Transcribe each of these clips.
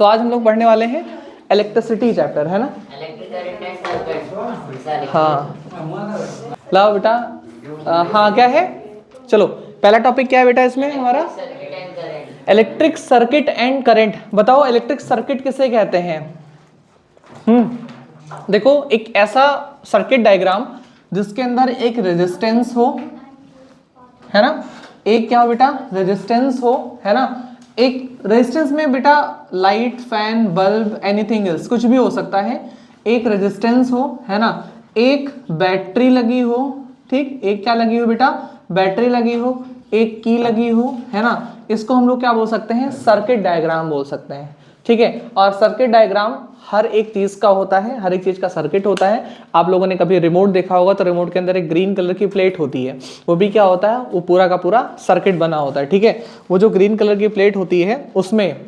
तो आज हम लोग पढ़ने वाले हैं इलेक्ट्रिसिटी चैप्टर, है ना। हाँ लाओ बेटा। हाँ क्या है, चलो पहला टॉपिक क्या है बेटा इसमें हमारा, इलेक्ट्रिक सर्किट एंड करंट। बताओ इलेक्ट्रिक सर्किट किसे कहते हैं। देखो एक ऐसा सर्किट डायग्राम जिसके अंदर एक रेजिस्टेंस हो, है ना, एक क्या हो बेटा, रेजिस्टेंस हो, है ना। एक रेजिस्टेंस में बेटा light, fan, bulb, anything else, कुछ भी हो सकता है। एक रेजिस्टेंस हो, है ना, एक बैटरी लगी हो, ठीक, एक क्या लगी हो बेटा, बैटरी लगी हो, एक की लगी हो, है ना। इसको हम लोग क्या बोल सकते हैं, सर्किट डायग्राम बोल सकते हैं, ठीक है। और सर्किट डायग्राम हर एक चीज का होता है, हर एक चीज का सर्किट होता है। आप लोगों ने कभी रिमोट देखा होगा तो रिमोट के अंदर एक ग्रीन कलर की प्लेट होती है, वो भी क्या होता है, वो पूरा का पूरा सर्किट बना होता है, ठीक है। वो जो ग्रीन कलर की प्लेट होती है उसमें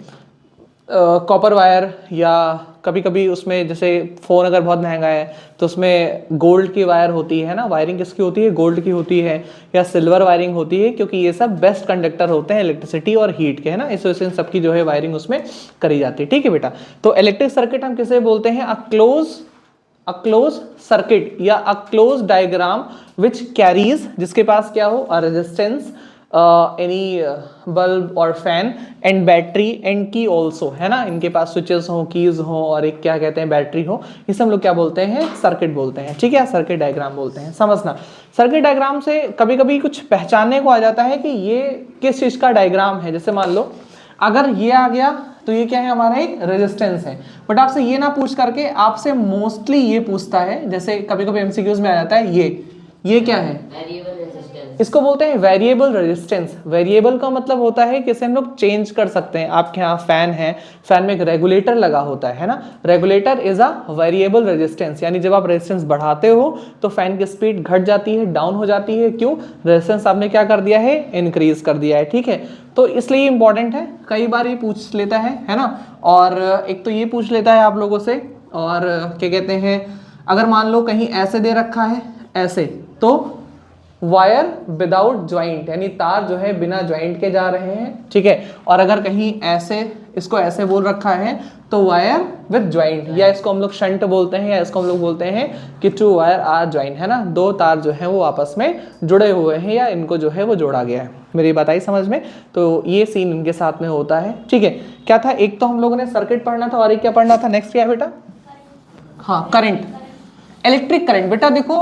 कॉपर वायर, या कभी कभी उसमें जैसे फ़ोन अगर बहुत महंगा है तो उसमें गोल्ड की वायर होती है ना, वायरिंग किसकी होती है, गोल्ड की होती है, या सिल्वर वायरिंग होती है, क्योंकि ये सब बेस्ट कंडक्टर होते हैं इलेक्ट्रिसिटी और हीट के, है ना। इस वजह से इन सबकी जो है वायरिंग उसमें करी जाती है, ठीक है बेटा। तो इलेक्ट्रिक सर्किट हम किसे बोलते हैं, अ क्लोज सर्किट या a close diagram which carries, जिसके पास क्या हो, अ रेजिस्टेंस, एनी बल्ब और फैन एंड बैटरी एंड की ऑल्सो, है ना। इनके पास स्विचेस हो, कीज हो और एक क्या कहते हैं, बैटरी हो। इसे हम लोग क्या बोलते हैं, सर्किट बोलते हैं, ठीक है, सर्किट डायग्राम बोलते हैं। समझना, सर्किट डायग्राम से कभी कभी कुछ पहचानने को आ जाता है कि ये किस चीज का डायग्राम है। जैसे मान लो अगर ये आ गया तो ये क्या है, हमारा एक रेजिस्टेंस है। बट आपसे ये ना पूछ करके आपसे मोस्टली ये पूछता है, जैसे कभी कभी एमसीक्यूज में आ जाता है, ये क्या है, इसको बोलते हैं वेरिएबल रेजिस्टेंस। वेरिएबल का मतलब होता है कि इसे हम लोग चेंज कर सकते हैं। आपके यहाँ फैन है, फैन में एक रेगुलेटर लगा होता है ना, regulator is a variable resistance. यानी जब आप रेजिस्टेंस बढ़ाते हो तो फैन की स्पीड घट जाती है, डाउन हो जाती है। क्यों, रेजिस्टेंस आपने क्या कर दिया है, इंक्रीज कर दिया है, ठीक है। तो इसलिए इंपॉर्टेंट है, कई बार ये पूछ लेता है ना। और एक तो ये पूछ लेता है आप लोगों से, और क्या कहते हैं, अगर मान लो कहीं ऐसे दे रखा है, ऐसे, तो वायर विदाउट ज्वाइंट, यानी तार जो है बिना ज्वाइंट के जा रहे हैं, ठीक है। और अगर कहीं ऐसे, इसको ऐसे बोल रखा है तो वायर विद ज्वाइंट, या इसको हम लोग शंट बोलते हैं, या इसको हम लोग बोलते हैं कि टू वायर आर ज्वाइंट, है ना। दो तार जो है वो आपस में जुड़े हुए हैं, या इनको जो है वो जोड़ा गया है। मेरी बात आई समझ में। तो ये सीन इनके साथ में होता है, ठीक है। क्या था, एक तो हम लोगों ने सर्किट पढ़ना था और एक क्या पढ़ना था, नेक्स्ट क्या है बेटा, हाँ करंट, इलेक्ट्रिक करंट। बेटा देखो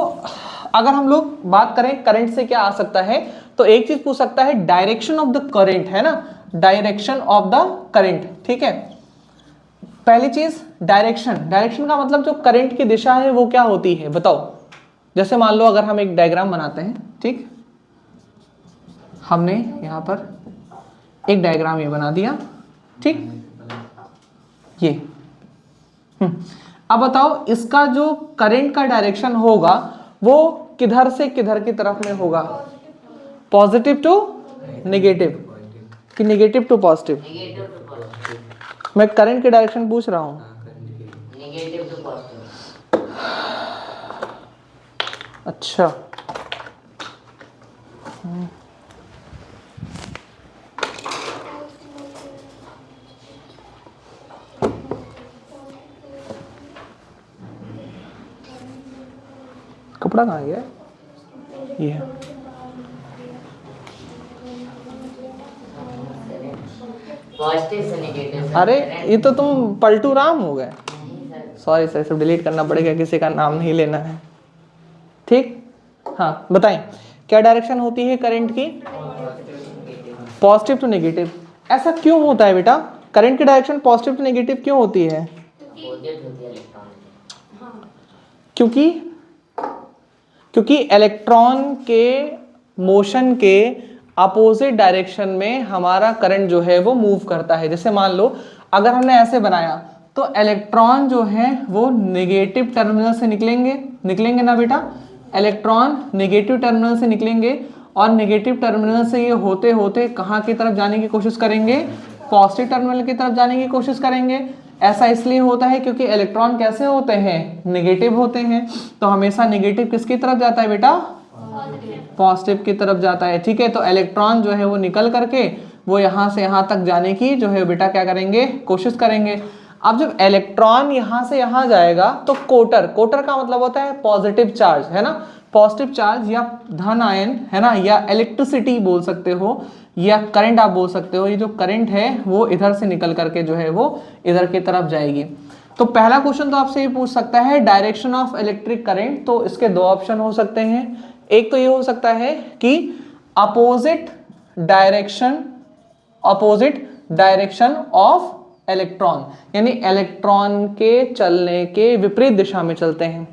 अगर हम लोग बात करें करंट से क्या आ सकता है, तो एक चीज पूछ सकता है, डायरेक्शन ऑफ द करंट, है ना, डायरेक्शन ऑफ द करंट, ठीक है। पहली चीज डायरेक्शन, डायरेक्शन का मतलब जो करंट की दिशा है वो क्या होती है, बताओ। जैसे मान लो अगर हम एक डायग्राम बनाते हैं, ठीक, हमने यहां पर एक डायग्राम ये बना दिया, ठीक, ये अब बताओ इसका जो करंट का डायरेक्शन होगा वो किधर से किधर की तरफ में होगा, पॉजिटिव टू नेगेटिव कि नेगेटिव टू पॉजिटिव। मैं करंट के डायरेक्शन पूछ रहा हूं, नेगेटिव टू पॉजिटिव। अच्छा, कपड़ा कहाँ गया, ये पॉजिटिव से नेगेटिव। अरे ये तो तुम पलटू राम हो गए, सॉरी सर, सब डिलीट करना पड़ेगा, किसी का नाम नहीं लेना है, ठीक। हाँ बताएं क्या डायरेक्शन होती है करंट की, पॉजिटिव टू नेगेटिव। ऐसा क्यों होता है बेटा, करंट की डायरेक्शन पॉजिटिव टू नेगेटिव क्यों होती है, क्योंकि इलेक्ट्रॉन के मोशन के अपोजिट डायरेक्शन में हमारा करंट जो है वो मूव करता है। जैसे मान लो अगर हमने ऐसे बनाया तो इलेक्ट्रॉन जो है वो नेगेटिव टर्मिनल से निकलेंगे ना बेटा, इलेक्ट्रॉन नेगेटिव टर्मिनल से निकलेंगे, और नेगेटिव टर्मिनल से ये होते होते कहाँ की तरफ जाने की कोशिश करेंगे, पॉजिटिव टर्मिनल की तरफ जाने की कोशिश करेंगे। ऐसा इसलिए होता है क्योंकि इलेक्ट्रॉन कैसे होते हैं, नेगेटिव होते हैं। तो हमेशा नेगेटिव किसकी तरफ जाता है बेटा, पॉजिटिव की तरफ जाता है, ठीक है। तो इलेक्ट्रॉन जो है वो निकल करके वो यहाँ से यहाँ तक जाने की जो है बेटा क्या करेंगे, कोशिश करेंगे। अब जब इलेक्ट्रॉन यहाँ से यहाँ जाएगा तो कोटर, कोटर का मतलब होता है पॉजिटिव चार्ज, है ना, पॉजिटिव चार्ज या धन आयन, है ना, या इलेक्ट्रिसिटी बोल सकते हो, या करंट आप बोल सकते हो। ये जो करंट है वो इधर से निकल करके जो है वो इधर की तरफ जाएगी। तो पहला क्वेश्चन तो आपसे ये पूछ सकता है डायरेक्शन ऑफ इलेक्ट्रिक करंट, तो इसके दो ऑप्शन हो सकते हैं। एक तो ये हो सकता है कि अपोजिट डायरेक्शन ऑफ इलेक्ट्रॉन, यानी इलेक्ट्रॉन के चलने के विपरीत दिशा में चलते हैं,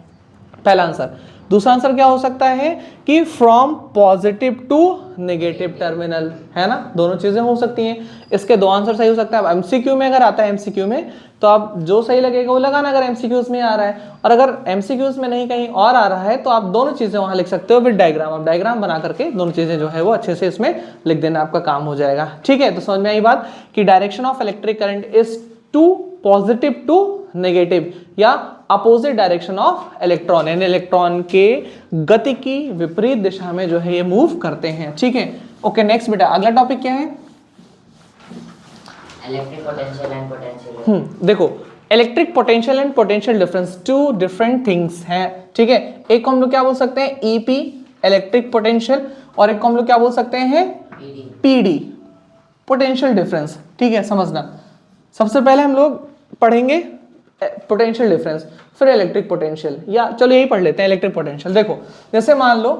पहला आंसर। दूसरा आंसर क्या हो सकता है कि from positive to negative terminal, है ना, दोनों चीजें हो सकती हैं। इसके दो आंसर सही हो सकता है। अब एमसीक्यू में अगर आता है, एमसीक्यू में तो आप जो सही लगेगा वो लगाना अगर एमसीक्यूज में आ रहा है, और अगर एमसीक्यूज में नहीं कहीं और आ रहा है तो आप दोनों चीजें वहां लिख सकते हो विद डायग्राम। आप डायग्राम बना करके दोनों चीजें जो है वो अच्छे से इसमें लिख देना, आपका काम हो जाएगा। ठीक है, तो समझ में आई बात कि direction of electric current is to positive to negative या अपोजिट डायरेक्शन ऑफ इलेक्ट्रॉन, यानी इलेक्ट्रॉन के गति की विपरीत दिशा में जो है ये मूव करते हैं। ठीक है, ओके नेक्स्ट बेटा अगला टॉपिक क्या है? Electric potential and potential. देखो electric potential and potential difference two different things हैं। ठीक है, एक को हम लोग क्या बोल सकते हैं ईपी इलेक्ट्रिक पोटेंशियल, और एक को हम लोग क्या बोल सकते हैं पीडी पोटेंशियल डिफरेंस। ठीक है, समझना सबसे पहले हम लोग पढ़ेंगे पोटेंशियल डिफरेंस, फिर इलेक्ट्रिक पोटेंशियल, या चलो यही पढ़ लेते हैं इलेक्ट्रिक पोटेंशियल। देखो जैसे मान लो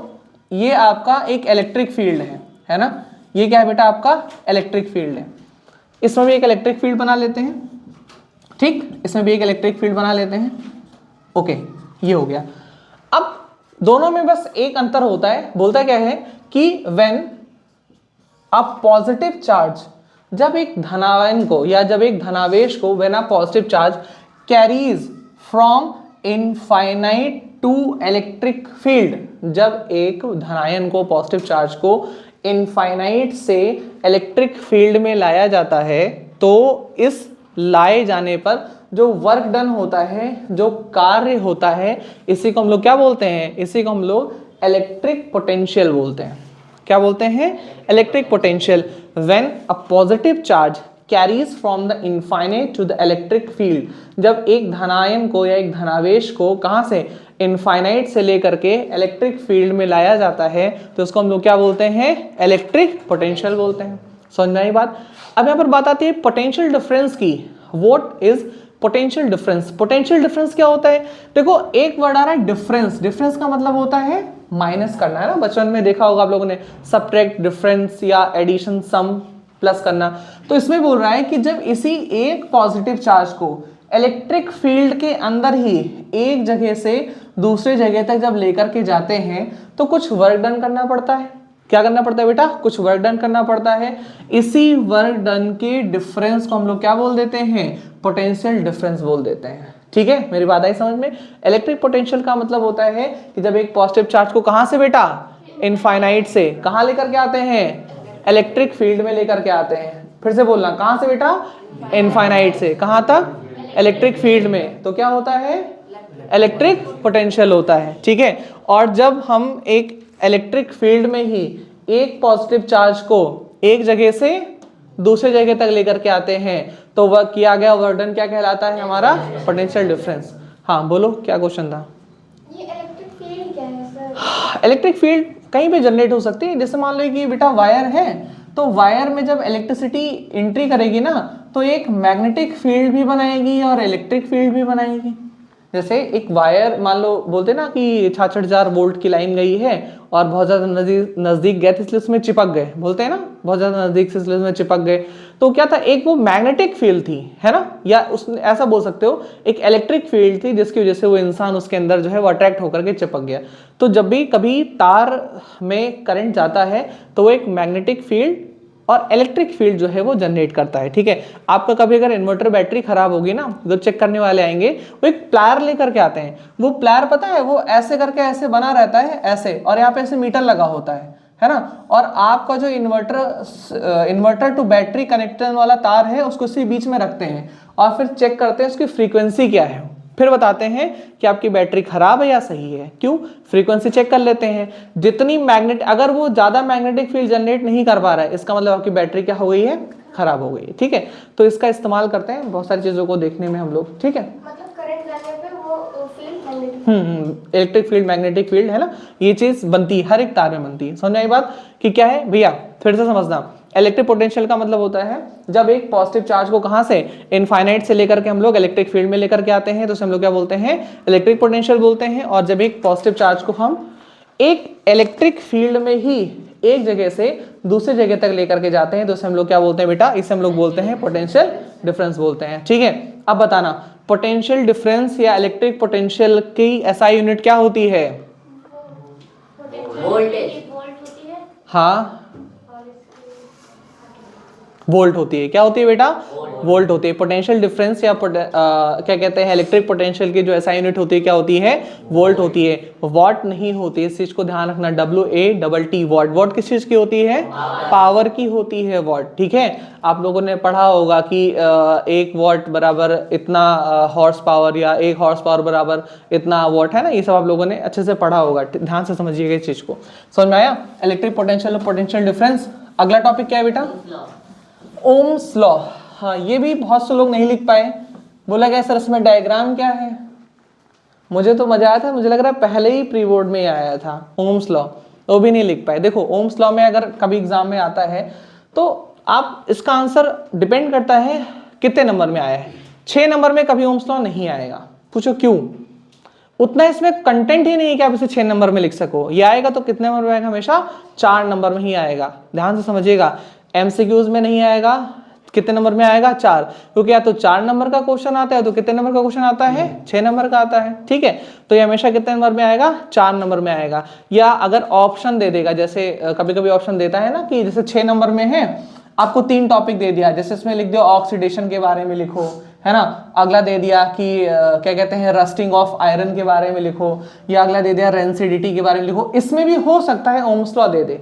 ये आपका एक इलेक्ट्रिक फील्ड है ना, ये क्या है बेटा आपका इलेक्ट्रिक फील्ड है। इसमें भी एक इलेक्ट्रिक फील्ड बना लेते हैं, ठीक, इसमें भी एक इलेक्ट्रिक फील्ड बना लेते हैं। ओके, ये हो गया। अब दोनों में बस एक अंतर होता है, बोलता क्या है कि व्हेन अ पॉजिटिव चार्ज, जब एक धनायन को या जब एक धनावेश को when a positive charge carries from infinite to electric field, जब एक धनायन को पॉजिटिव चार्ज को इनफाइनाइट से इलेक्ट्रिक फील्ड में लाया जाता है, तो इस लाए जाने पर जो वर्क डन होता है, जो कार्य होता है, इसी को हम लोग क्या बोलते हैं, इसी को हम लोग इलेक्ट्रिक पोटेंशियल बोलते हैं। क्या बोलते हैं? Electric potential. When a positive charge carries from the infinite to the electric field, जब एक धनायन को या एक धनावेश को कहां से, इनफाइनाइट से लेकर के इलेक्ट्रिक फील्ड में लाया जाता है, तो उसको हम लोग क्या बोलते हैं, इलेक्ट्रिक पोटेंशियल बोलते हैं। समझ में आई बात? अब यहाँ पर बात आती है पोटेंशियल डिफरेंस की। What is potential difference? Potential difference क्या होता है? देखो एक वर्ड आ रहा है डिफरेंस, डिफरेंस का मतलब होता है माइनस करना, है ना, बचपन में देखा होगा आप लोगों ने, सब्ट्रैक्ट, डिफरेंस या एडिशन, सम, प्लस करना। तो इसमें बोल रहा है कि जब इसी एक पॉजिटिव चार्ज को इलेक्ट्रिक फील्ड के अंदर ही एक जगह से दूसरे जगह तक जब लेकर के जाते हैं तो कुछ वर्क डन करना पड़ता है। क्या करना पड़ता है बेटा? कुछ वर्क डन करना पड़ता है। इसी वर्क डन के डिफरेंस को हम लोग क्या बोल देते हैं? पोटेंशियल डिफरेंस बोल देते हैं। ठीक है, मेरी बात आई समझ में? इलेक्ट्रिक पोटेंशियल का मतलब होता है कि जब एक पॉजिटिव चार्ज को कहां से बेटा, इनफाइनाइट से कहां लेकर के आते हैं, इलेक्ट्रिक फील्ड में लेकर के आते हैं। फिर से बोलना, कहां से बेटा, इनफाइनाइट से कहां तक, इलेक्ट्रिक फील्ड में, तो क्या होता है, इलेक्ट्रिक पोटेंशियल होता है। ठीक है, और जब हम एक इलेक्ट्रिक फील्ड में ही एक पॉजिटिव चार्ज को एक जगह से दूसरे जगह तक लेकर के आते हैं तो वह किया गया वर्क डन क्या कहलाता है? हमारा पोटेंशियल डिफरेंस। हाँ बोलो, क्या क्वेश्चन था? ये इलेक्ट्रिक फील्ड क्या है सर? इलेक्ट्रिक फील्ड कहीं पे जनरेट हो सकती है। जैसे मान लो कि बेटा वायर है, तो वायर में जब इलेक्ट्रिसिटी एंट्री करेगी ना तो एक मैग्नेटिक फील्ड भी बनाएगी और इलेक्ट्रिक फील्ड भी बनाएगी। जैसे एक वायर मान लो, बोलते ना कि 66,000 वोल्ट की लाइन गई है और बहुत ज़्यादा नज़दीक गए थे इसलिए उसमें चिपक गए, बोलते हैं ना, बहुत ज़्यादा नज़दीक से इसलिए उसमें चिपक गए। तो क्या था, एक वो मैग्नेटिक फील्ड थी, है ना, या उसने ऐसा बोल सकते हो एक इलेक्ट्रिक फील्ड थी जिसकी वजह से वो इंसान उसके अंदर जो है वो अट्रैक्ट होकर के चिपक गया। तो जब भी कभी तार में करंट जाता है तो वो एक मैग्नेटिक फील्ड और इलेक्ट्रिक फील्ड जो है वो जनरेट करता है। ठीक है, आपका कभी अगर इन्वर्टर बैटरी खराब होगी ना, जो चेक करने वाले आएंगे वो एक प्लायर लेकर के आते हैं। वो प्लायर पता है वो ऐसे करके ऐसे बना रहता है ऐसे, और यहाँ पे ऐसे मीटर लगा होता है ना, और आपका जो इन्वर्टर टू बैटरी कनेक्टर वाला तार है उसको इसी बीच में रखते हैं और फिर चेक करते हैं उसकी फ्रीक्वेंसी क्या है। फिर बताते हैं कि आपकी बैटरी खराब है या सही है। क्यों? फ्रीक्वेंसी चेक कर लेते हैं। जितनी मैग्नेट, अगर वो ज्यादा मैग्नेटिक फील्ड जनरेट नहीं कर पा रहा है, इसका मतलब आपकी बैटरी क्या हो गई है? खराब हो गई है। ठीक है, तो इसका इस्तेमाल करते हैं बहुत सारी चीजों को देखने में हम लोग। ठीक है, मतलब करंट जाने पे वो field magnetic electric field, magnetic field है ना, ये चीज बनती है, हर एक तार में बनती है। समझ में आई बात कि क्या है भैया? फिर से समझना, इलेक्ट्रिक पोटेंशियल का मतलब होता है जब एक पॉजिटिव चार्ज को कहां से, इनफाइनाइट से लेकर के हम लोग इलेक्ट्रिक फील्ड में लेकर के आते हैं, तो उसे हम लोग क्या बोलते हैं? इलेक्ट्रिक पोटेंशियल बोलते हैं। और जब एक पॉजिटिव चार्ज को हम एक इलेक्ट्रिक फील्ड में ही एक जगह से दूसरी जगह तक लेकर के जाते हैं, तो इसे हम लोग क्या बोलते हैं बेटा? इसे हम लोग बोलते हैं पोटेंशियल डिफरेंस बोलते हैं। ठीक है, अब बताना, पोटेंशियल डिफरेंस या इलेक्ट्रिक पोटेंशियल की एसआई यूनिट क्या होती है? वोल्टेज। वोल्ट होती है हाँ, और इसकी वोल्ट होती है। क्या होती है बेटा? वोल्ट होती है। पोटेंशियल डिफरेंस या क्या कहते हैं, इलेक्ट्रिक पोटेंशियल की जो एसआई यूनिट होती है क्या होती है? वोल्ट होती है, वॉट नहीं होती। इस चीज को ध्यान रखना, WATT वॉट। वॉट किस चीज की होती है? पावर की होती है वॉट। ठीक है, आप लोगों ने पढ़ा होगा कि 1 वॉट बराबर इतना हॉर्स पावर, या 1 हॉर्स पावर बराबर इतना वॉट, है ना, ये सब आप लोगों ने अच्छे से पढ़ा होगा। ध्यान से समझिएगा इस चीज को। समझ में आया? इलेक्ट्रिक पोटेंशियल और पोटेंशियल डिफरेंस। अगला टॉपिक क्या है बेटा? Ohm's law. हाँ, ये भी बहुत से लोग नहीं लिख पाए। बोला गया सर इसमें डायग्राम क्या है? मुझे तो मजा आया था, मुझे लग रहा है पहले ही प्री बोर्ड में आया था ओम्स लॉ, वो भी नहीं लिख पाए। देखो, ओम्स लॉ में अगर कभी एग्जाम में आता है तो आप इसका आंसर डिपेंड करता है कितने नंबर में आया है। 6 नंबर में कभी ओम्स लॉ नहीं आएगा। पूछो क्यों? उतना इसमें कंटेंट ही नहीं है कि आप इसे 6 नंबर में लिख सको। ये आएगा तो कितने नंबर में आएगा? हमेशा 4 नंबर में ही आएगा। ध्यान से समझिएगा, एमसीक्यूज में नहीं आएगा। कितने नंबर में आएगा? 4, क्योंकि या तो 4 नंबर का क्वेश्चन आता है, तो कितने नंबर का क्वेश्चन आता है? 6 नंबर का आता है। ठीक है, तो ये हमेशा कितने नंबर में आएगा? 4 नंबर में आएगा। या अगर ऑप्शन दे देगा, जैसे कभी कभी ऑप्शन देता है ना कि जैसे 6 नंबर में है, आपको 3 टॉपिक दे दिया, जैसे इसमें लिख दिया ऑक्सीडेशन के बारे में लिखो, है ना। अगला दे दिया कि क्या कहते हैं, रस्टिंग ऑफ आयरन के बारे में लिखो, या अगला दे दिया रेंसिडिटी के बारे में लिखो। इसमें भी हो सकता है ओम्स लॉ दे दे।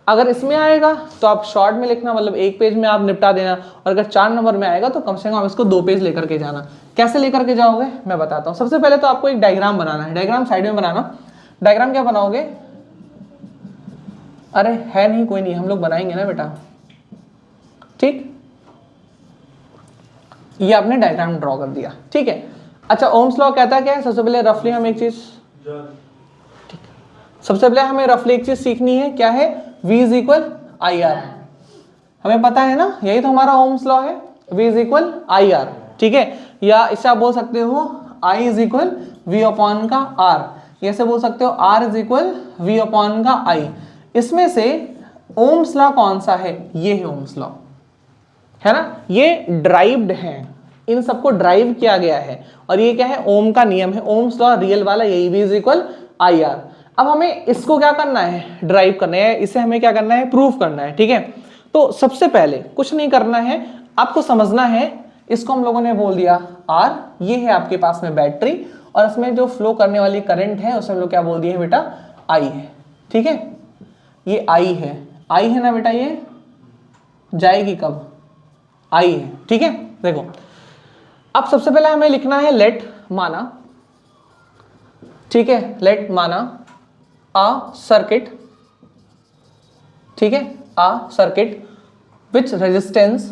अगर इसमें आएगा तो आप शॉर्ट में लिखना, मतलब 1 पेज में आप निपटा देना। और अगर 4 नंबर में आएगा तो कम से कम आप इसको 2 पेज लेकर के जाना। कैसे लेकर के जाओगे मैं बताता हूँ। सबसे पहले तो आपको एक डायग्राम बनाना है। डायग्राम साइड में बनाना। डायग्राम क्या बनाओगे? अरे है नहीं, कोई नहीं, हम लोग बनाएंगे ना बेटा। ठीक, ये आपने डायग्राम ड्रॉ कर दिया। ठीक है, अच्छा, ओम्स लॉ कहता है क्या है? सबसे पहले रफली हम एक चीज, सबसे पहले हमें रफली एक चीज सीखनी है, क्या है? V is equal IR। हमें पता है ना, यही तो हमारा ओम्स लॉ है, V इज इक्वल IR। ठीक है, या इससे आप बोल सकते हो I is equal V upon का R। ऐसे बोल सकते हो R is equal V upon का I। इसमें से ओम्स लॉ कौन सा है? ये है ओम्स लॉ, है ना। ये ड्राइव्ड है, इन सबको ड्राइव किया गया है। और ये क्या है? ओम का नियम है, ओम्स लॉ रियल वाला, यही V इज इक्वल IR। अब हमें इसको क्या करना है? ड्राइव करना है। इसे हमें क्या करना है? प्रूफ करना है। ठीक है, तो सबसे पहले कुछ नहीं करना है, आपको समझना है। इसको हम लोगों ने बोल दिया R। ये है आपके पास में बैटरी, और इसमें जो फ्लो करने वाली करंट है उसे हम लोग क्या बोल दिए बेटा? I है। ठीक है, ये I है, I है ना बेटा। ये जाएगी कब? I है। ठीक है, देखो अब सबसे पहले हमें लिखना है लेट माना। ठीक है, लेट माना a circuit, ठीक है, a circuit which resistance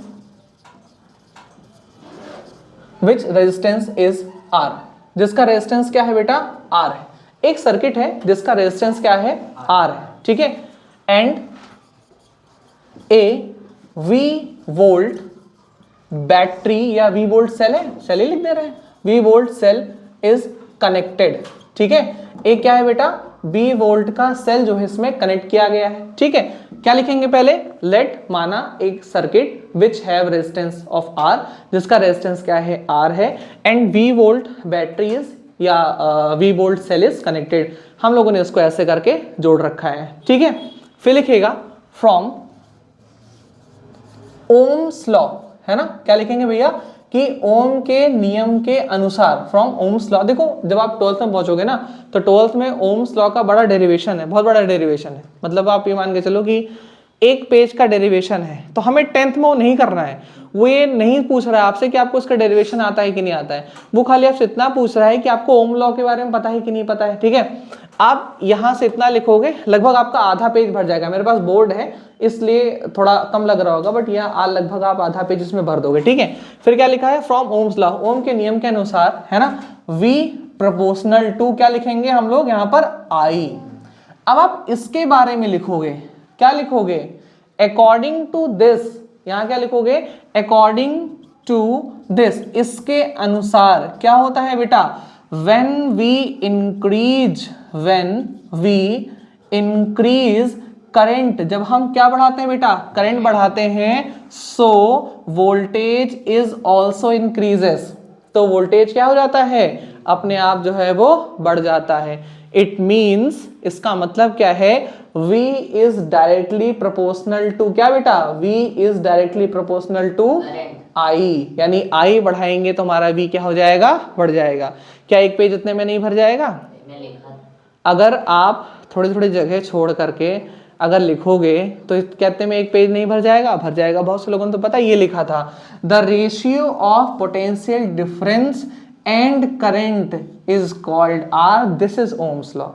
is R, जिसका रेजिस्टेंस क्या है बेटा? R है। एक सर्किट है जिसका रेजिस्टेंस क्या है? R है। ठीक है, and a V volt battery, या V वोल्ट सेल है, सेल ही लिख दे रहे हैं, V volt cell is connected. ठीक है, एक क्या है बेटा? B वोल्ट का सेल जो है इसमें कनेक्ट किया गया है। ठीक है, क्या लिखेंगे पहले? लेट माना एक circuit which have resistance of R, जिसका रेजिस्टेंस क्या है? R है, and V volt battery is, या V volt cell is connected. हम लोगों ने इसको ऐसे करके जोड़ रखा है। ठीक है, फिर लिखेगा फ्रॉम ओम्स लॉ, है ना। क्या लिखेंगे भैया? कि ओम के नियम के अनुसार, फ्रॉम ओम्स लॉ। देखो जब आप 12th में पहुंचोगे ना, तो 12th में ओम्स लॉ का बड़ा डेरिवेशन है, बहुत बड़ा डेरिवेशन है। मतलब आप ये मान के चलो कि एक पेज का डेरिवेशन है, तो हमें 10th में वो नहीं करना है, वो ये नहीं पूछ रहा है आपसे कि आपको इसका डेरिवेशन आता है कि नहीं आता है, वो खाली आपसे इतना पूछ रहा है कि आपको ओम लॉ के बारे में पता है कि नहीं पता है। ठीक है, आप यहां से इतना लिखोगे, लगभग आपका आधा पेज भर जाएगा। मेरे पास बोर्ड है इसलिए थोड़ा कम लग रहा होगा, बट यहाँ लगभग आप आधा पेज इसमें भर दोगे। ठीक है, फिर क्या लिखा है, फ्रॉम ओम्स लॉ, ओम के नियम के अनुसार, है ना, V प्रोपोर्शनल टू क्या लिखेंगे हम लोग यहाँ पर, I। अब आप इसके बारे में लिखोगे, क्या लिखोगे, अकॉर्डिंग टू दिस, यहां क्या लिखोगे, अकॉर्डिंग टू दिस, इसके अनुसार क्या होता है बेटा, when we increase करंट, जब हम क्या बढ़ाते हैं बेटा, करंट बढ़ाते हैं, so voltage is also increases, तो वोल्टेज क्या हो जाता है, अपने आप जो है वो बढ़ जाता है। इट मीन्स, इसका मतलब क्या है, V is directly proportional to क्या बेटा, V is directly proportional to I, यानी I बढ़ाएंगे तो हमारा V क्या हो जाएगा, बढ़ जाएगा। क्या एक पेज इतने में नहीं भर जाएगा, अगर आप थोड़ी थोड़ी जगह छोड़ करके अगर लिखोगे तो कहते में एक पेज नहीं भर जाएगा, भर जाएगा। बहुत से लोगों ने तो पता ये लिखा था, the ratio of potential difference and current is called R, this is Ohm's law.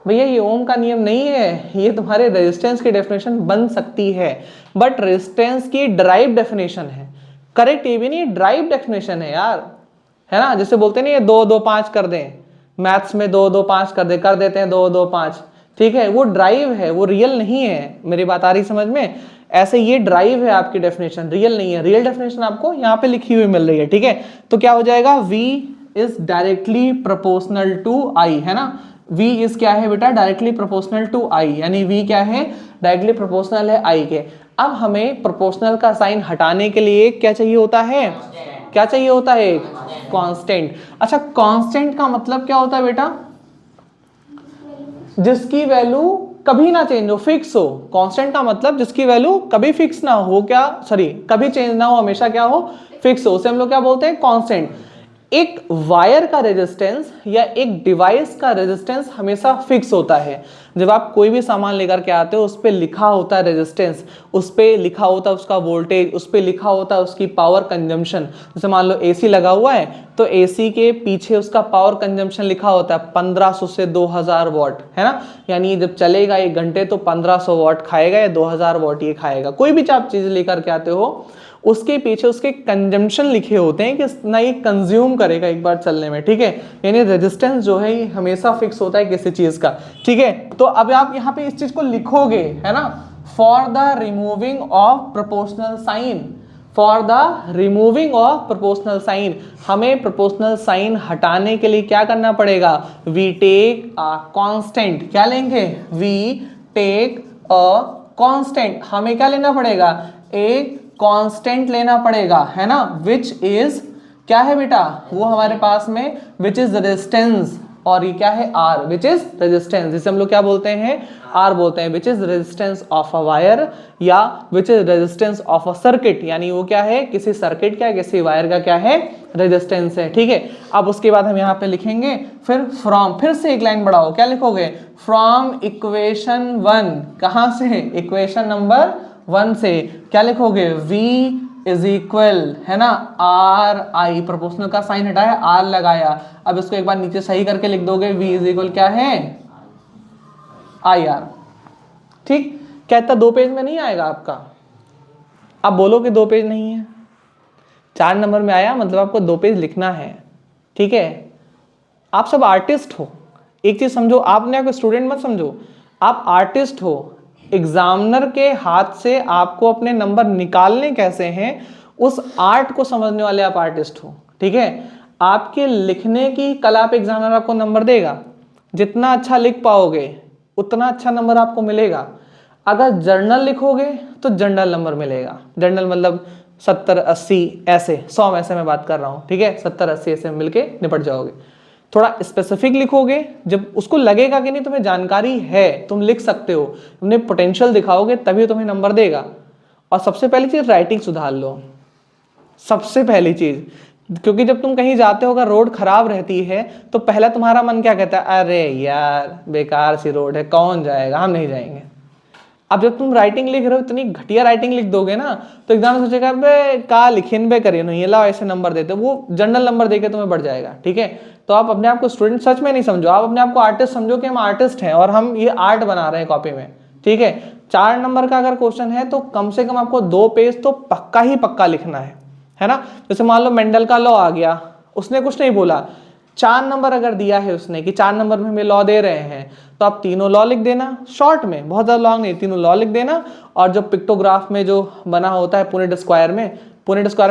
भैया ये ओम का नियम नहीं है, ये तुम्हारे रेजिस्टेंस की डेफिनेशन बन सकती है, बट रेजिस्टेंस की ड्राइव डेफिनेशन है, करेक्ट ये भी नहीं, ड्राइव डेफिनेशन है यार, है ना। जैसे बोलते नहीं, 2 2 5 कर दें, मैथ्स में 2 2 5 कर देते हैं 2 2 5, ठीक है, वो ड्राइव है, वो रियल नहीं है। मेरी बात आ रही समझ में, ऐसे ये ड्राइव है आपकी डेफिनेशन, रियल नहीं है। रियल डेफिनेशन आपको यहाँ पे लिखी हुई मिल रही है। ठीक है, तो क्या हो जाएगा, V is directly proportional to I, है ना। V इज क्या है बेटा, डायरेक्टली प्रोपोर्शनल टू I, यानी V क्या है, डायरेक्टली प्रोपोर्शनल है I के। अब हमें प्रोपोर्शनल का साइन हटाने के लिए क्या चाहिए होता है, क्या चाहिए होता है, कांस्टेंट। अच्छा, कांस्टेंट का मतलब क्या होता है बेटा, जिसकी वैल्यू कभी ना चेंज हो, फिक्स हो। कांस्टेंट का मतलब जिसकी वैल्यू कभी फिक्स ना हो, क्या, सॉरी, कभी चेंज ना हो, हमेशा क्या हो, फिक्स हो, उसे हम लोग क्या बोलते हैं, कांस्टेंट। एक वायर का रेजिस्टेंस या एक डिवाइस का रेजिस्टेंस हमेशा फिक्स होता है। जब आप कोई भी सामान लेकर के आते हो, उस पर लिखा होता है रेजिस्टेंस, उस पर लिखा होता है उसका वोल्टेज, उस पर लिखा होता है उसकी पावर कंजम्पशन। जैसे मान लो एसी लगा हुआ है, तो एसी के पीछे उसका पावर कंजम्पशन लिखा होता है 1500 से 2000 वाट, है ना। यानी जब चलेगा 1 घंटे तो 1500 वाट खाएगा या 2000 वाट ये खाएगा। कोई भी आप चीज लेकर के आते हो, उसके पीछे उसके कंजम्पशन लिखे होते हैं कि ना ये कंज्यूम करेगा एक बार चलने में। ठीक है, यानी रेजिस्टेंस जो है ये हमेशा फिक्स होता है किसी चीज का। ठीक है, तो अब आप यहाँ पे इस चीज को लिखोगे, है ना, for the removing of proportional sign, for the removing of proportional sign, हमें प्रोपोर्शनल साइन हटाने के लिए क्या करना पड़ेगा, वी टेक अ कांस्टेंट। क्या लेंगे, वी टेक अ कांस्टेंट, हमें क्या लेना पड़ेगा, एक कांस्टेंट लेना पड़ेगा, है ना, विच इज क्या है बेटा, वो हमारे पास में विच इज रेजिस्टेंस, और ये क्या है, आर, विच इज रेजिस्टेंस, जिसे हम लोग क्या बोलते हैं, आर बोलते हैं, which is resistance of a wire या which is resistance of a circuit, यानी वो क्या है, किसी सर्किट का, किसी वायर का क्या है, रेजिस्टेंस है। ठीक है, अब उसके बाद हम यहाँ पे लिखेंगे फिर फ्रॉम, फिर से एक लाइन बढ़ाओ, क्या लिखोगे, फ्रॉम इक्वेशन 1, कहां से, इक्वेशन नंबर 1 से, क्या लिखोगे, V इज इक्वल, है ना, आर आई, प्रोपोर्शनल का साइन हटाया, आर लगाया। अब इसको एक बार नीचे सही करके लिख दोगे, V इज इक्वल क्या है, आई आर। ठीक, क्या इतना 2 पेज में नहीं आएगा आपका, आप बोलो कि 2 पेज नहीं है, 4 नंबर में आया, मतलब आपको 2 पेज लिखना है। ठीक है, आप सब आर्टिस्ट हो, एक चीज समझो, आपने आपको स्टूडेंट मत समझो, आप आर्टिस्ट हो। एग्जामिनर के हाथ से आपको अपने नंबर निकालने कैसे हैं, उस आर्ट को समझने वाले आप आर्टिस्ट हो। ठीक है, आपके लिखने की कला पे एग्जामिनर आपको नंबर देगा, जितना अच्छा लिख पाओगे उतना अच्छा नंबर आपको मिलेगा। अगर जर्नल लिखोगे तो जनरल नंबर मिलेगा, जनरल मतलब 70 80 ऐसे, 100 ऐसे मैं बात कर रहा हूँ। ठीक है, 70 80 ऐसे मिलके निपट जाओगे। थोड़ा स्पेसिफिक लिखोगे, जब उसको लगेगा कि नहीं तुम्हें जानकारी है, तुम लिख सकते हो, तुमने पोटेंशियल दिखाओगे, तभी तुम्हें नंबर देगा। और सबसे पहली चीज राइटिंग सुधार लो, सबसे पहली चीज, क्योंकि जब तुम कहीं जाते हो, अगर रोड खराब रहती है तो पहला तुम्हारा मन क्या कहता है, अरे यार बेकार सी रोड है, कौन जाएगा, हम नहीं जाएंगे। अब जब तुम राइटिंग लिख रहे हो इतनी घटिया राइटिंग लिख दोगे ना तो एग्जाम सोचेगा बे का लिखिन बे करिए नहीं, लाओ ऐसे नंबर देते, वो जनरल नंबर देके तुम्हें बढ़ जाएगा। ठीक है, तो आप अपने आप को स्टूडेंट सच में नहीं समझो, आप अपने आप को आर्टिस्ट समझो कि हम आर्टिस्ट हैं और हम ये आर्ट बना रहे हैं कॉपी में। ठीक है, 4 नंबर का अगर क्वेश्चन है तो कम से कम आपको 2 पेज तो पक्का ही पक्का लिखना है ना। जैसे मान लो मेंडल का लॉ आ गया, उसने कुछ नहीं बोला, 4 नंबर अगर दिया है उसने कि 4 नंबर में हमें लॉ दे रहे हैं तो आप तीनों लॉ लिख देना शॉर्ट में, बहुत ज़्यादा लॉन्ग नहीं, तीनों लॉ लिख देना। और जो पिक्टोग्राफ में जो बना होता है पुनेट स्क्वायर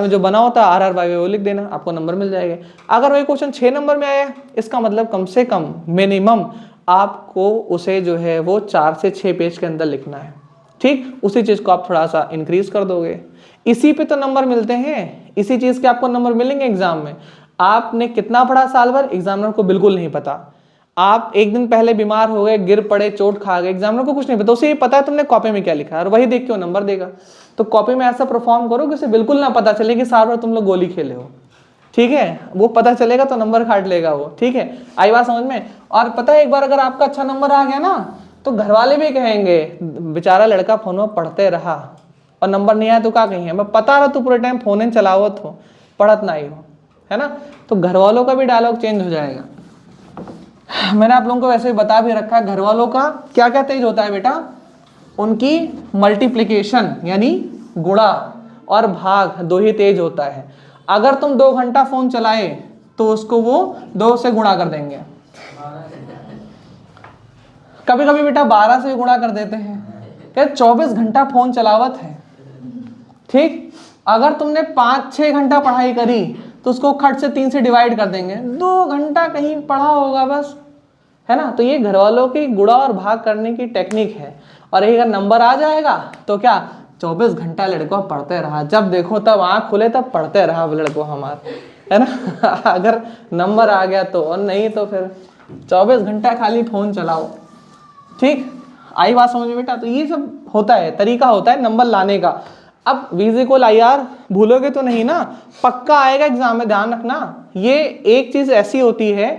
में जो बना होता है आर आर बाई वो लिख देना, आपको नंबर मिल जाएगा। अगर वही क्वेश्चन 6 नंबर में आया, इसका मतलब कम से कम मिनिमम आपको उसे जो है वो 4 से 6 पेज के अंदर लिखना है। ठीक, उसी चीज़ को आप थोड़ा सा इंक्रीज कर दोगे, इसी पे तो नंबर मिलते हैं, इसी चीज़ के आपको नंबर मिलेंगे एग्जाम में। आपने कितना पढ़ा साल भर, एग्जामिनर को बिल्कुल नहीं पता। आप एक दिन पहले बीमार हो गए, गिर पड़े, चोट खा गए, एग्जामिनर को कुछ नहीं पता, उसे ये पता है तुमने कॉपी में क्या लिखा है और वही देख के वो नंबर देगा। तो कॉपी में ऐसा परफॉर्म करो कि उसे बिल्कुल ना पता चले कि साल भर तुम लोग गोली खेले हो। ठीक है, वो पता चलेगा तो नंबर काट लेगा वो। ठीक है, आई बात समझ में। और पता है एक बार अगर आपका अच्छा नंबर आ गया ना तो घर वाले भी कहेंगे बेचारा लड़का फोन में पढ़ते रहा और नंबर नहीं आया तो क्या कहेंगे, मैं पता रहा तू पूरे टाइम फोन चलावत हो, पढ़त ना ही हो, है ना। तो घर वालों का भी डायलॉग चेंज हो जाएगा। मैंने आप लोगों को वैसे भी बता भी रखा है, घर वालों का क्या क्या तेज होता है बेटा, उनकी मल्टीप्लिकेशन यानी गुणा और भाग 2 ही तेज होता है। अगर तुम 2 घंटा फोन चलाए तो उसको वो 2 से गुणा कर देंगे, कभी कभी बेटा 12 से भी गुणा कर देते हैं। क्या 24 घंटा फोन चलावत है। ठीक, अगर तुमने 5-6 घंटा पढ़ाई करी तो उसको खट से 3 से डिवाइड कर देंगे, 2 घंटा कहीं पढ़ा होगा बस, है ना। तो ये घर वालों की गुणा और भाग करने की टेक्निक है। और ये अगर नंबर आ जाएगा तो क्या 24 घंटा लड़कों पढ़ते रहा, जब देखो तब आँख खुले तब पढ़ते रहा लड़कों हमारे, है ना। अगर नंबर आ गया तो, और नहीं तो फिर 24 घंटा खाली फोन चलाओ। ठीक, आई बात समझ में बेटा। तो ये सब होता है, तरीका होता है नंबर लाने का। अब V=IR भूलोगे तो नहीं ना, पक्का आएगा एग्जाम में, ध्यान रखना। ये एक चीज ऐसी होती है,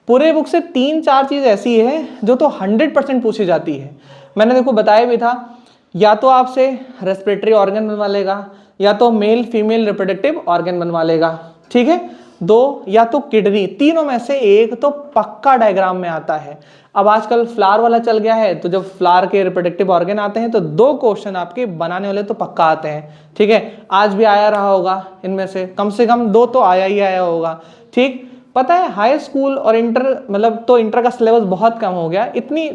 पूरे बुक से 3-4 चीज ऐसी है जो तो 100% पूछी जाती है। मैंने देखो बताया भी था, या तो आपसे रेस्पिरेटरी ऑर्गन बनवा लेगा, या तो मेल फीमेल रिप्रोडक्टिव ऑर्गन बनवा लेगा। ठीक है, 2 या तो किडनी, तीनों में से एक तो पक्का डायग्राम में आता है। अब आजकल फ्लावर वाला चल गया है, तो जब फ्लावर के रिप्रोडक्टिव ऑर्गन आते हैं तो 2 क्वेश्चन आपके बनाने वाले तो पक्का आते हैं। ठीक है, आज भी आया रहा होगा, इनमें से कम 2 तो आया ही आया होगा। ठीक, पता है हाई स्कूल और इंटर, मतलब तो इंटर का सिलेबस बहुत कम हो गया, इतनी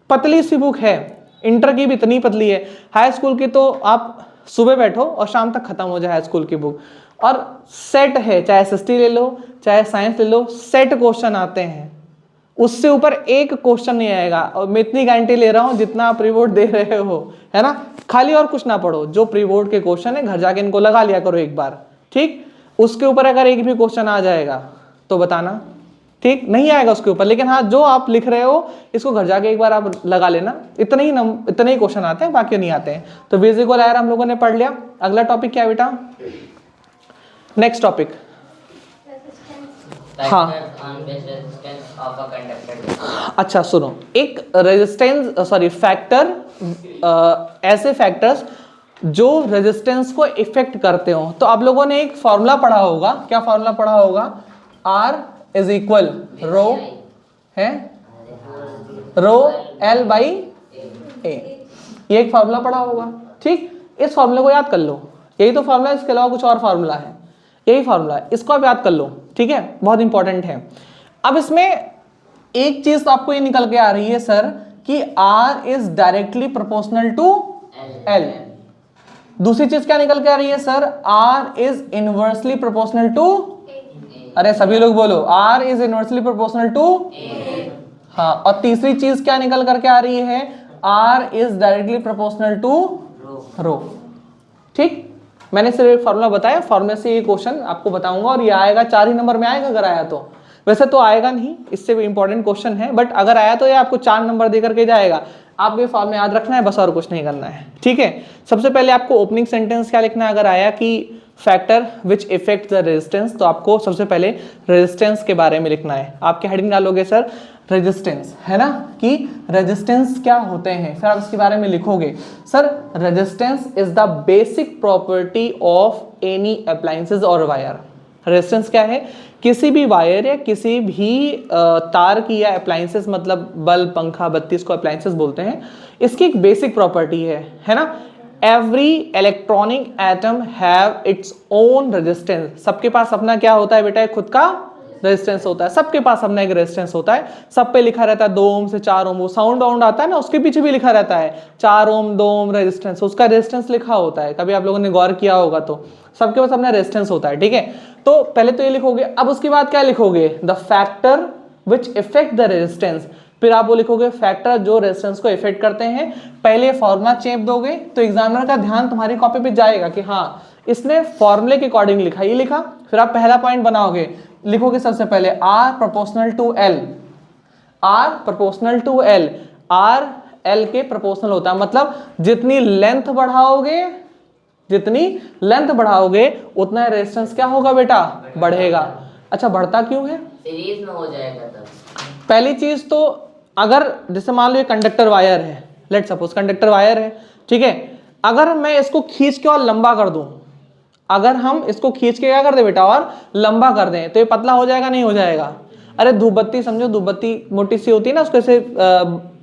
पतली सी बुक है, इंटर की भी इतनी पतली है। हाई स्कूल की तो आप सुबह बैठो और शाम तक खत्म हो जाए हाई स्कूल की बुक। और सेट है, चाहे SST ले लो चाहे साइंस ले लो, सेट क्वेश्चन आते हैं, उससे ऊपर एक क्वेश्चन नहीं आएगा। और मैं इतनी गारंटी ले रहा हूं जितना आप प्री बोर्ड दे रहे हो, है ना। खाली और कुछ ना पढ़ो, जो प्री बोर्ड के क्वेश्चन है घर जाके इनको लगा लिया करो एक बार। ठीक, उसके ऊपर अगर एक भी क्वेश्चन आ जाएगा तो बताना। ठीक, नहीं आएगा उसके ऊपर, लेकिन हाँ जो आप लिख रहे हो इसको घर जाके एक बार आप लगा लेना। इतने ही क्वेश्चन आते हैं, बाकी नहीं आते हैं। तो V=IR हम लोगों ने पढ़ लिया। अगला टॉपिक क्या है बेटा, नेक्स्ट टॉपिक। हाँ, अच्छा सुनो, एक फैक्टर, ऐसे फैक्टर्स जो रेजिस्टेंस को इफेक्ट करते हो। तो आप लोगों ने एक फॉर्मूला पढ़ा होगा, क्या फॉर्मूला पढ़ा होगा, R रो है रो L/A, ये एक फॉर्मूला पढ़ा होगा। ठीक, इस फॉर्मूले को याद कर लो, यही तो फॉर्मूला है, इसके अलावा कुछ और फॉर्मूला है, यही फॉर्मूला है, इसको आप याद कर लो। ठीक है, बहुत इंपॉर्टेंट है। अब इसमें एक चीज तो आपको ये निकल के आ रही है सर कि R is directly proportional to L। दूसरी चीज क्या निकल के आ रही है sir, R is inversely proportional to, अरे सभी लोग बोलो, R is inversely proportional to. हाँ, और तीसरी चीज क्या निकल करके आ रही है, R is directly proportional to rho. ठीक, मैंने सिर्फ एक फॉर्मूला बताया, फॉर्मूले से ये क्वेश्चन आपको बताऊंगा और ये आएगा 4 ही नंबर में आएगा अगर आया तो। वैसे तो आएगा नहीं, इससे भी इंपॉर्टेंट क्वेश्चन है, बट अगर आया तो ये आपको 4 नंबर दे करके जाएगा। आपको ये फॉर्मूला याद रखना है बस, और कुछ नहीं करना है। ठीक है, सबसे पहले आपको ओपनिंग सेंटेंस क्या लिखना है, अगर आया कि factor which effect the resistance, तो आपको सबसे पहले रेजिस्टेंस के बारे में लिखना है। आपके हेडिंग डालोगे सर रेजिस्टेंस, है ना, कि रेजिस्टेंस क्या होते हैं, फिर आप इसके बारे में लिखोगे। Sir resistance is the basic property of any appliances और वायर। रेजिस्टेंस क्या है, किसी भी वायर या किसी भी तार की या अप्लायंसेस, मतलब बल्ब, पंखा, बत्ती, इसको अप्लायंसेस बोलते हैं, इसकी एक बेसिक प्रॉपर्टी है ना। Every electronic atom have its own resistance. सबके पास अपना क्या होता है बेटा, खुद का रेजिस्टेंस होता है। सबके पास अपना एक रेजिस्टेंस होता है, सब पे लिखा रहता है 2 ओम से 4 ओम। वो साउंड वाउंड आता है ना, उसके पीछे भी लिखा रहता है 4 ओम 2 ओम रेजिस्टेंस, उसका रेजिस्टेंस लिखा होता है। कभी आप लोगों ने गौर किया होगा तो सबके पास अपना रेजिस्टेंस होता है, ठीक है। तो पहले तो ये लिखोगे, अब उसके बाद क्या लिखोगे, the factor which effect the resistance. फिर आप वो लिखोगे फैक्टर जो रेजिस्टेंस को इफेक्ट करते हैं। पहले फॉर्मूला चेप दोगे तो एग्जामिनर का ध्यान तुम्हारी कॉपी पे जाएगा कि हाँ इसने फॉर्मूले के अकॉर्डिंग लिखा, ये लिखा। फिर आप पहला पॉइंट बनाओगे, लिखोगे सबसे पहले R proportional to L, R proportional to L, R L के प्रोपोर्शनल होता है, मतलब जितनी लेंथ बढ़ाओगे, जितनी लेंथ बढ़ाओगे उतना रेजिस्टेंस क्या होगा बेटा, बढ़ेगा। अच्छा बढ़ता क्यों है, सीरीज में हो जाएगा तब। पहली चीज तो अगर जैसे मान लो ये कंडक्टर वायर है, लेट सपोज कंडक्टर वायर है, ठीक है, अगर मैं इसको खींच के और लंबा कर दूं, अगर हम इसको खींच के क्या कर दे बेटा और लंबा कर दें तो ये पतला हो जाएगा, नहीं हो जाएगा। अरे धूपबत्ती समझो, धूपबत्ती मोटी सी होती है ना, उसको ऐसे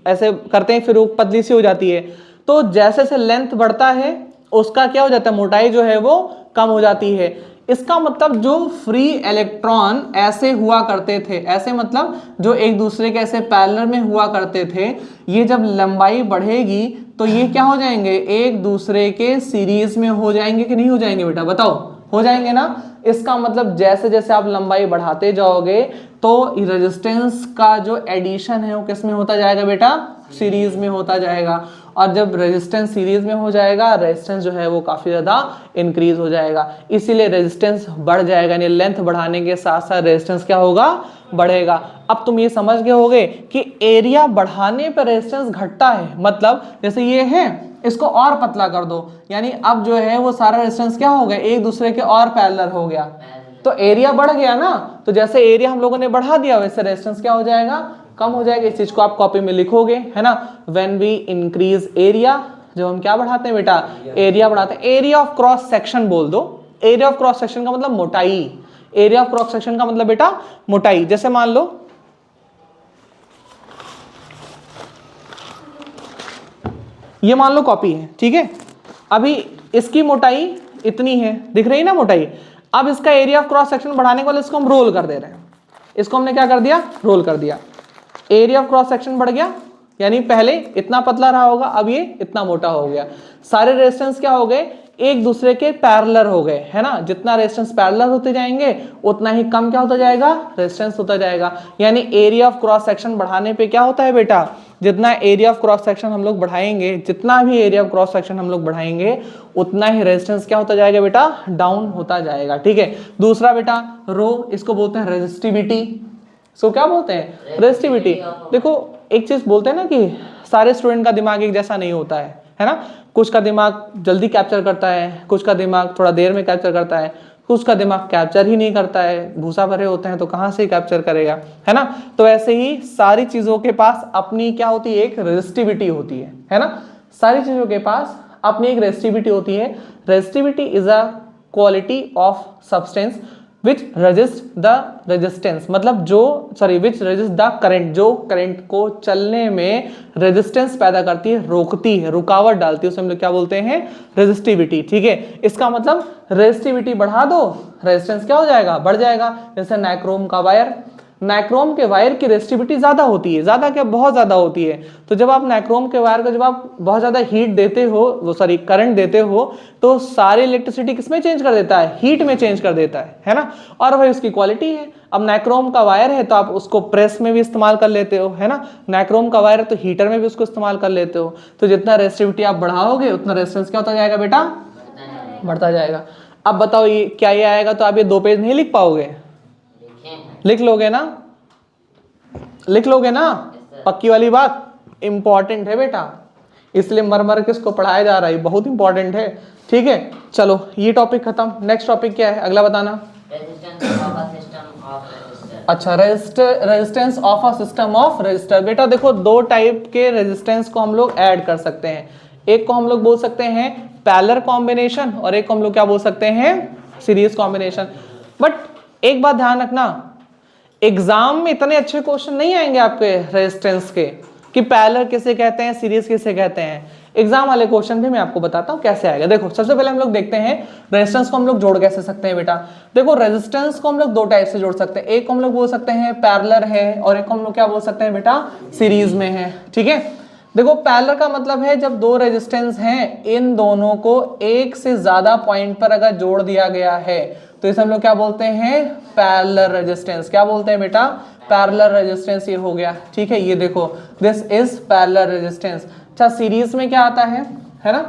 ऐसे करते हैं फिर वो पतली सी हो जाती है। तो जैसे जैसे लेंथ बढ़ता है उसका क्या हो जाता है, मोटाई जो है वो कम हो जाती है। इसका मतलब जो फ्री इलेक्ट्रॉन ऐसे हुआ करते थे, ऐसे मतलब जो एक दूसरे के ऐसे पैरेलल में हुआ करते थे, ये जब लंबाई बढ़ेगी तो ये क्या हो जाएंगे, एक दूसरे के सीरीज में हो जाएंगे कि नहीं हो जाएंगे बेटा, बताओ, हो जाएंगे ना। इसका मतलब जैसे जैसे आप लंबाई बढ़ाते जाओगे तो रेजिस्टेंस का जो एडिशन है वो किस में होता जाएगा बेटा, सीरीज में होता जाएगा। और जब रेजिस्टेंस सीरीज में हो जाएगा, रेजिस्टेंस जो है वो काफी ज्यादा इंक्रीज हो जाएगा, इसीलिए रेजिस्टेंस बढ़ जाएगा, यानी लेंथ बढ़ाने के साथ साथ रेजिस्टेंस क्या होगा, बढ़ेगा। अब तुम ये समझ गए होगे कि एरिया बढ़ाने पर रेजिस्टेंस घटता है, मतलब जैसे ये है इसको और पतला कर दो, यानी अब जो है वो सारा रेजिस्टेंस क्या हो गया, एक दूसरे के और पैरेलल हो गया, तो एरिया बढ़ गया ना। तो जैसे एरिया हम लोगों ने बढ़ा दिया वैसे रेजिस्टेंस क्या हो जाएगा, कम हो जाएगा। इस चीज को आप कॉपी में लिखोगे, है ना। व्हेन वी इंक्रीज एरिया, जब हम क्या बढ़ाते हैं बेटा, एरिया बढ़ाते हैं। एरिया ऑफ क्रॉस सेक्शन बोल दो, एरिया ऑफ क्रॉस सेक्शन का मतलब मोटाई, एरिया ऑफ क्रॉस सेक्शन का मतलब बेटा मोटाई। जैसे मान लो ये मान लो कॉपी है, ठीक है, अभी इसकी मोटाई इतनी है, दिख रही है ना मोटाई। अब इसका एरिया ऑफ क्रॉस सेक्शन बढ़ाने के लिए इसको हम रोल कर दे रहे हैं, इसको हमने क्या कर दिया, रोल कर दिया। एरिया ऑफ क्रॉस सेक्शन बढ़ गया, यानी पहले इतना पतला रहा होगा, अब ये इतना मोटा हो गया। सारे रेजिस्टेंस क्या हो गए, एक दूसरे के पैरेलल हो गए, है ना। जितना रेजिस्टेंस पैरेलल होते जाएंगे उतना ही कम क्या होता जाएगा, रेजिस्टेंस होता जाएगा। यानी एरिया ऑफ क्रॉस सेक्शन बढ़ाने पे क्या होता है बेटा, जितना एरिया ऑफ क्रॉस सेक्शन हम लोग बढ़ाएंगे, जितना भी एरिया ऑफ क्रॉस सेक्शन हम लोग बढ़ाएंगे उतना ही रेजिस्टेंस क्या होता जाएगा बेटा, डाउन होता जाएगा, ठीक है। दूसरा बेटा रो, इसको बोलते हैं रेजिस्टिविटी। सो क्या बोलते हैं, रेजिस्टिविटी। देखो एक चीज बोलते हैं ना कि सारे स्टूडेंट का दिमाग एक जैसा नहीं होता है ना। कुछ का दिमाग जल्दी कैप्चर करता है, कुछ का दिमाग थोड़ा देर में कैप्चर करता है, कुछ का दिमाग कैप्चर ही नहीं करता है, भूसा भरे होते हैं तो कहाँ से कैप्चर करेगा, है ना। तो ऐसे ही सारी चीजों के पास अपनी क्या होती है, एक रेजिस्टिविटी होती है ना। सारी चीजों के पास अपनी एक रेजिस्टिविटी होती है। Resistivity is a quality of substance which resist the resistance, मतलब जो विच रेजिस्ट द करंट, जो करंट को चलने में रेजिस्टेंस पैदा करती है, रोकती है, रुकावट डालती है, उसे हम लोग क्या बोलते हैं, रेजिस्टिविटी, ठीक है। इसका मतलब रेजिस्टिविटी बढ़ा दो, रेजिस्टेंस क्या हो जाएगा, बढ़ जाएगा। जैसे नाइक्रोम का वायर, नाइक्रोम के वायर की रेजिस्टिविटी ज्यादा होती है, ज्यादा क्या, बहुत ज्यादा होती है। तो जब आप नाइक्रोम के वायर को जब आप बहुत ज्यादा हीट देते हो, करंट देते हो, तो सारी इलेक्ट्रिसिटी किसमें चेंज कर देता है, हीट में चेंज कर देता है ना। और वही उसकी क्वालिटी है। अब नाइक्रोम का वायर है तो आप उसको प्रेस में भी इस्तेमाल कर लेते हो, है ना। नाइक्रोम का वायर है तो हीटर में भी उसको इस्तेमाल कर लेते हो। तो जितना रेजिस्टिविटी आप बढ़ाओगे उतना रेजिस्टेंस क्या होता जाएगा बेटा, बढ़ता जाएगा। अब बताओ ये क्या, ये आएगा तो आप ये 2 पेज नहीं लिख पाओगे, लिख लोगे ना, लिख लोगे ना, पक्की वाली बात, इंपॉर्टेंट है बेटा, इसलिए मर मर के इसको पढ़ाया जा रहा है, बहुत इंपॉर्टेंट है, ठीक है। चलो ये टॉपिक खत्म, नेक्स्ट टॉपिक क्या है, अगला बताना। Resistance of a system of resistor. अच्छा, resistance of a system of register. बेटा देखो दो टाइप के रेजिस्टेंस को हम लोग ऐड कर सकते हैं। एक को हम लोग बोल सकते हैं पैरेलल कॉम्बिनेशन और एक को हम लोग क्या बोल सकते हैं, सीरीज कॉम्बिनेशन। बट एक बात ध्यान रखना, एग्जाम में इतने अच्छे क्वेश्चन नहीं आएंगे आपके रेजिस्टेंस के कि पैरेलल किसे कहते हैं, सीरीज किसे कहते हैं। एग्जाम वाले क्वेश्चन भी मैं आपको बताता हूं कैसे आएगा। देखो सबसे पहले हम लोग देखते हैं रेजिस्टेंस को हम लोग जोड़ कैसे सकते हैं। बेटा देखो रेजिस्टेंस को हम लोग दो टाइप से जोड़ सकते हैं। एक को हम लोग बोल सकते हैं पैरेलल है और एक को हम लोग क्या बोल सकते हैं बेटा, सीरीज में है। ठीक है, देखो पैरेलल का मतलब है जब दो रेजिस्टेंस हैं, इन दोनों को एक से ज्यादा पॉइंट पर अगर जोड़ दिया गया है तो इसे हम लोग क्या बोलते हैं, पैरेलल रेजिस्टेंस। क्या बोलते हैं बेटा, पैरेलल रेजिस्टेंस। ये हो गया। ठीक है, ये देखो दिस इज पैरेलल रेजिस्टेंस। अच्छा, सीरीज में क्या आता है ना,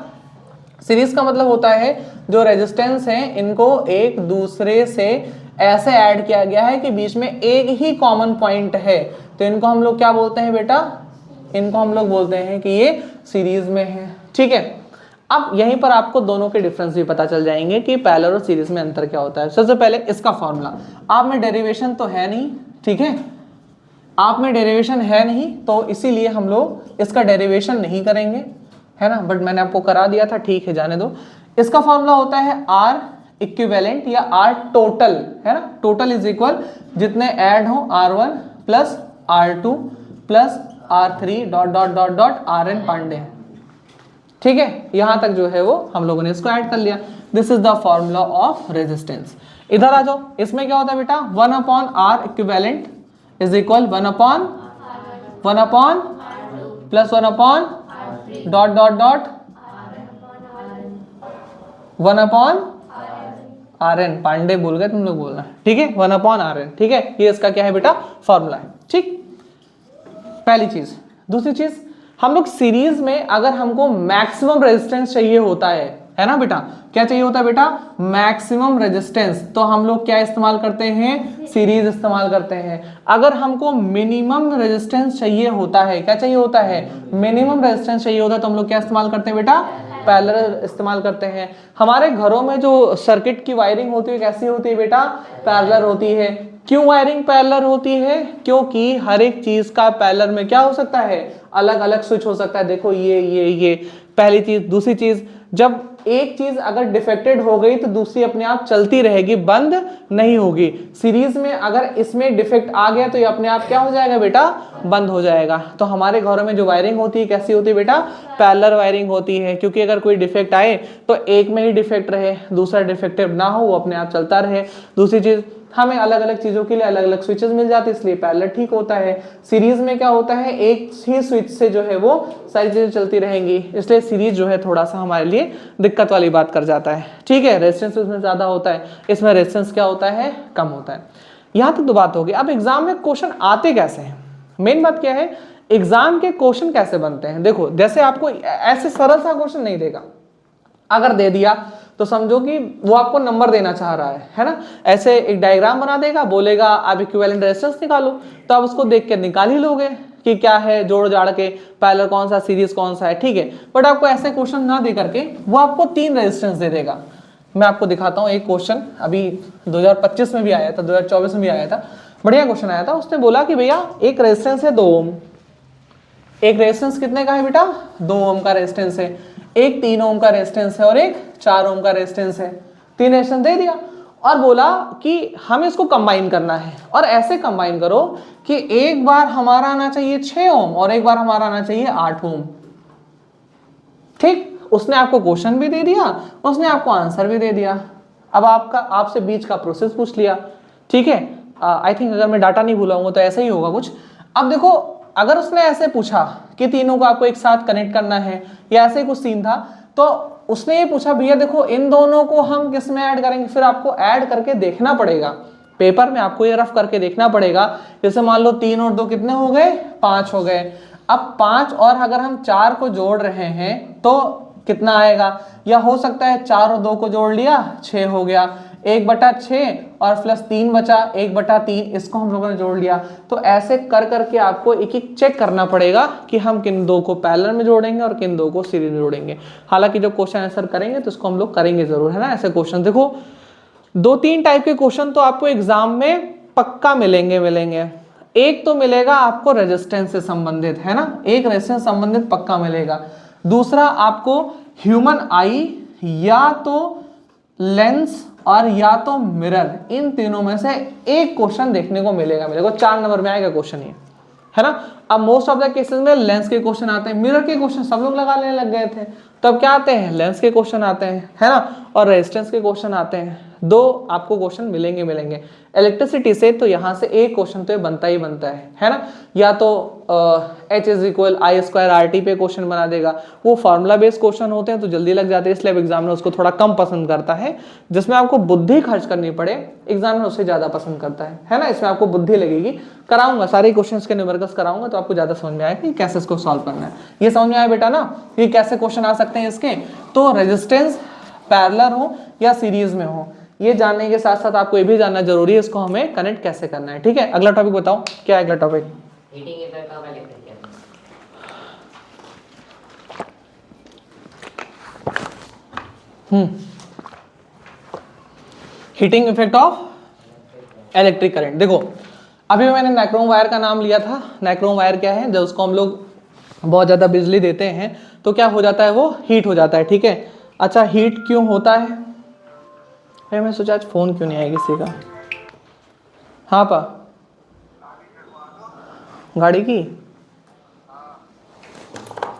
सीरीज का मतलब होता है जो रेजिस्टेंस है इनको एक दूसरे से ऐसे ऐड किया गया है कि बीच में एक ही कॉमन पॉइंट है, तो इनको हम लोग क्या बोलते हैं बेटा, इनको हम लोग बोलते हैं कि ये सीरीज में है। ठीक है, अब यहीं पर आपको दोनों के डिफरेंस भी पता चल जाएंगे कि पैरेलल और सीरीज में अंतर क्या होता है। सबसे पहले इसका फॉर्मूला, आप में डेरिवेशन तो है नहीं, ठीक है, आप में डेरिवेशन है नहीं, तो इसीलिए हम लोग इसका डेरिवेशन नहीं करेंगे, है ना, बट मैंने आपको करा दिया था, ठीक है जाने दो। इसका फॉर्मूला होता है आर इक्विवेलेंट या आर टोटल, है ना, टोटल इज इक्वल जितने ऐड हो R1 plus R2 plus R3 dot dot dot dot RN Pandey. ठीक है, यहां तक जो है वो हम लोगों ने इसको ऐड कर लिया। This is the formula of resistance. इधर आ जाओ, इसमें क्या होता है बेटा, 1/R equivalent is equal 1/1 plus 1/ dot dot dot 1/RN। Pandey बोल गए तुम लोग, बोलना ठीक है, 1/RN। ठीक है, ये इसका क्या है बेटा, फॉर्मूला है। ठीक, पहली चीज। दूसरी चीज, हम लोग सीरीज में अगर हमको मैक्सिमम रेजिस्टेंस चाहिए होता है ना बेटा, क्या चाहिए होता है बेटा, मैक्सिमम रेजिस्टेंस, तो हम लोग क्या इस्तेमाल करते हैं, सीरीज इस्तेमाल करते हैं। अगर हमको मिनिमम रेजिस्टेंस चाहिए होता है, क्या चाहिए होता है, मिनिमम रेजिस्टेंस चाहिए होता है, तो हम लोग क्या इस्तेमाल करते हैं बेटा, पैरेलल इस्तेमाल करते हैं। हमारे घरों में जो सर्किट की वायरिंग होती है कैसी होती है बेटा, पैरेलल होती है। क्यों वायरिंग पैरेलल होती है, क्योंकि हर एक चीज का पैरेलल में क्या हो सकता है, अलग अलग स्विच हो सकता है। देखो ये पहली चीज। दूसरी चीज, जब एक चीज अगर डिफेक्टेड हो गई तो दूसरी अपने आप चलती रहेगी, बंद नहीं होगी। सीरीज में अगर इसमें डिफेक्ट आ गया तो ये अपने आप क्या हो जाएगा बेटा, बंद हो जाएगा। तो हमारे घरों में जो वायरिंग होती है कैसी होती है बेटा, पैरेलल वायरिंग होती है, क्योंकि अगर कोई डिफेक्ट आए तो एक में ही डिफेक्ट रहे, दूसरा डिफेक्टिव ना हो, वो अपने आप चलता रहे। दूसरी चीज, हमें अलग अलग चीजों के लिए अलग अलग स्विचेस मिल जाती है, इसलिए पैरेलल ठीक होता है। सीरीज में क्या होता है, एक ही स्विच से जो है वो सारी चीजें चलती रहेंगी, इसलिए सीरीज जो है थोड़ा सा हमारे लिए दिक्कत वाली बात कर जाता है। ठीक है, रेजिस्टेंस इसमें ज्यादा होता है, इसमें रेजिस्टेंस क्या होता है, कम होता है। यहां तक तो बात होगी। अब एग्जाम में क्वेश्चन आते कैसे हैं, मेन बात क्या है, एग्जाम के क्वेश्चन कैसे बनते हैं। देखो जैसे आपको ऐसे सरल सा क्वेश्चन नहीं देगा, अगर दे दिया तो समझो कि वो आपको नंबर देना चाह रहा है ना। ऐसे एक डायग्राम बना देगा, बोलेगा आप इक्विवेलेंट रेजिस्टेंस निकालो, तो आप उसको देख के निकाल ही लोगे कि क्या है, जोड़ जाड़ के पैरेलल कौन सा, सीरीज कौन सा है। ठीक है, बट आपको ऐसे क्वेश्चन ना दे करके वो आपको 3 रेजिस्टेंस दे देगा। मैं आपको दिखाता हूँ एक क्वेश्चन, अभी 2025 में भी आया था, 2024 में भी आया था, बढ़िया क्वेश्चन आया था। उसने बोला कि भैया एक रेजिस्टेंस है 2 ओम, एक रेजिस्टेंस कितने का है बेटा, 2 ओम का रेजिस्टेंस है, एक 3 ओम का रेजिस्टेंस है और एक 4 ओम का रेजिस्टेंस है। 3 रेजिस्टेंस दे दिया और बोला कि हमें इसको कंबाइन करना है, और ऐसे कंबाइन करो कि एक बार हमारा आना चाहिए 6 ओम और एक बार हमारा आना चाहिए 8 ओम। ठीक, उसने आपको क्वेश्चन भी दे दिया, उसने आपको आंसर भी दे दिया। अब आपसे बीच का प्रोसेस पूछ लिया। ठीक है, आई थिंक अगर मैं डाटा नहीं भूलाऊंगा तो ऐसा ही होगा कुछ। अब देखो, अगर उसने ऐसे पूछा कि तीनों को आपको एक साथ कनेक्ट करना है या ऐसे ही कुछ सीन था, तो उसने ये पूछा भैया देखो इन दोनों को हम किस में ऐड करेंगे, फिर आपको ऐड करके देखना पड़ेगा पेपर में, आपको ये रफ करके देखना पड़ेगा। जैसे मान लो 3 और 2 कितने हो गए, 5 हो गए। अब 5 और अगर हम 4 को जोड़ रहे हैं तो कितना आएगा, या हो सकता है 4 और 2 को जोड़ लिया 6 हो गया, 1/6 और प्लस 3 बचा 1/3, इसको हम लोगों ने जोड़ लिया। तो ऐसे कर करके आपको एक एक चेक करना पड़ेगा कि हम किन 2 को पैरेलल में जोड़ेंगे और किन 2 को सीरीज में जोड़ेंगे। हालांकि जब क्वेश्चन आंसर करेंगे तो इसको हम लोग करेंगे जरूर, है ना। ऐसे क्वेश्चन देखो 2-3 टाइप के क्वेश्चन तो आपको एग्जाम में पक्का मिलेंगे। एक तो मिलेगा आपको रेजिस्टेंस से संबंधित, है ना, एक रेजिस्टेंस संबंधित पक्का मिलेगा। दूसरा आपको ह्यूमन आई या तो लेंस और या तो मिरर, इन तीनों में से एक क्वेश्चन देखने को मिलेगा। मेरे को 4 नंबर में आएगा क्वेश्चन ये, है ना। अब मोस्ट ऑफ द केसेस में लेंस के क्वेश्चन आते हैं, मिरर के क्वेश्चन सब लोग लगा लेने लग गए थे, तब क्या आते हैं, लेंस के क्वेश्चन आते हैं, है ना, और रेजिस्टेंस के क्वेश्चन आते हैं। 2 आपको क्वेश्चन मिलेंगे। इलेक्ट्रिसिटी से तो यहाँ से एक क्वेश्चन तो ये बनता ही बनता है ना, या तो H is equal I square R T पे क्वेश्चन बना देगा। वो फॉर्मूला बेस्ड क्वेश्चन होते हैं तो जल्दी लग जाते हैं, इसलिए एग्जामिनर उसको थोड़ा कम पसंद करता है। जिसमें आपको बुद्धि खर्च करनी पड़े एग्जामिनर उससे ज्यादा पसंद करता है ना, इसमें आपको बुद्धि लगेगी। कराऊंगा सारे क्वेश्चंस के न्यूमेरिकल्स कराऊंगा तो आपको ज्यादा समझ में आएगा कि कैसे इसको सॉल्व करना है। ये समझ में आया बेटा ना कि कैसे क्वेश्चन आ सकते हैं इसके। तो रेजिस्टेंस पैरेलल हो या सीरीज में हो, ये जानने के साथ साथ आपको ये भी जानना जरूरी है इसको हमें कनेक्ट कैसे करना है। ठीक है, अगला टॉपिक बताओ, क्या है अगला topic? Heating effect of electric heating effect of electric current. देखो अभी मैंने नाइक्रोम वायर का नाम लिया था। नाइक्रोम वायर क्या है, जब उसको हम लोग बहुत ज़्यादा बिजली देते हैं तो क्या हो जाता है, वो हीट हो जाता है। ठीक है, अच्छा हीट क्यों होता है? मैं सोचा आज फोन क्यों नहीं आया किसी का। हाँ पा गाड़ी की,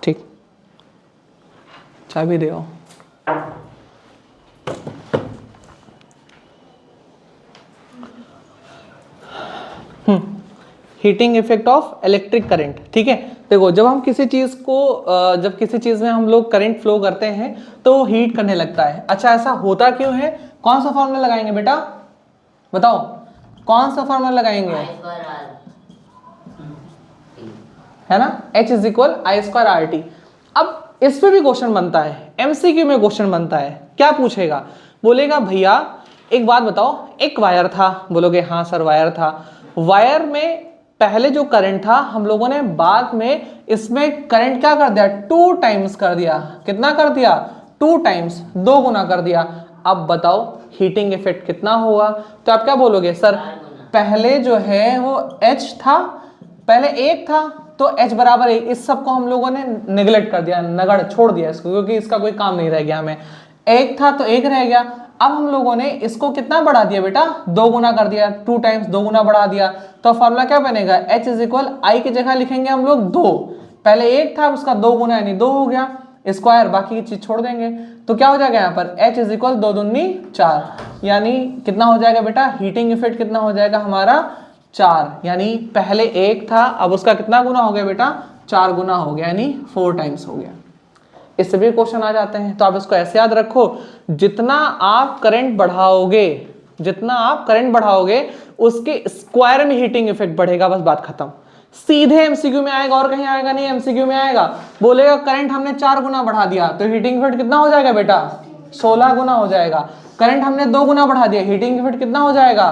ठीक, चाबी दे आओ। Heating effect of electric current. ठीक है, देखो जब हम किसी चीज को जब किसी चीज में हम लोग करंट फ्लो करते हैं तो वो हीट करने लगता है। अच्छा ऐसा होता क्यों है? कौन सा फॉर्मूला लगाएंगे बेटा, बताओ कौन सा फॉर्मूला लगाएंगे, है ना, H is equal I square R T. अब इस पे भी क्वेश्चन बनता है, एमसीक्यू में क्वेश्चन बनता है। क्या पूछेगा, बोलेगा भैया एक बात बताओ, एक वायर था, बोलोगे हाँ सर वायर था, वायर में पहले जो करंट था हम लोगों ने बाद में इसमें करंट क्या कर दिया, 2 टाइम्स कर दिया। कितना कर दिया, 2 टाइम्स, 2 गुना कर दिया। अब बताओ हीटिंग इफेक्ट कितना होगा? तो आप क्या बोलोगे, सर पहले जो है वो H था, पहले 1 था तो H बराबर 1, इस सब को हम लोगों ने निगलेक्ट कर दिया, नगड़ छोड़ दिया इसको, क्योंकि इसका कोई काम नहीं रह गया हमें। 1 था तो 1 रह गया। अब हम लोगों ने इसको कितना बढ़ा दिया बेटा, 2 गुना कर दिया, 2 टाइम्स 2 गुना बढ़ा दिया। तो फॉर्मूला क्या बनेगा, H इज इक्वल आई की जगह लिखेंगे हम लोग 2, पहले 1 था उसका 2 गुना यानी 2 हो गया, स्क्वायर बाकी की चीज छोड़ देंगे तो क्या हो जाएगा यहाँ पर, H इज इक्वल 2 दूनी 4, यानी कितना हो जाएगा बेटा, हीटिंग इफेक्ट कितना हो जाएगा हमारा 4, यानी पहले 1 था अब उसका कितना गुना हो गया बेटा, 4 गुना हो गया, यानी 4 टाइम्स हो गया। इससे भी क्वेश्चन आ जाते हैं। तो आप इसको ऐसे याद रखो, जितना आप करंट बढ़ाओगे, जितना आप करंट बढ़ाओगे उसके स्क्वायर में हीटिंग इफेक्ट बढ़ेगा, बस बात खत्म। सीधे एमसीक्यू में आएगा और कहीं आएगा नहीं। एमसीक्यू में आएगा, बोलेगा करंट हमने 4 गुना बढ़ा दिया तो हीटिंग इफेक्ट कितना हो जाएगा बेटा, 16 गुना हो जाएगा। करंट हमने 2 गुना बढ़ा दिया, हीटिंग इफेक्ट कितना हो जाएगा,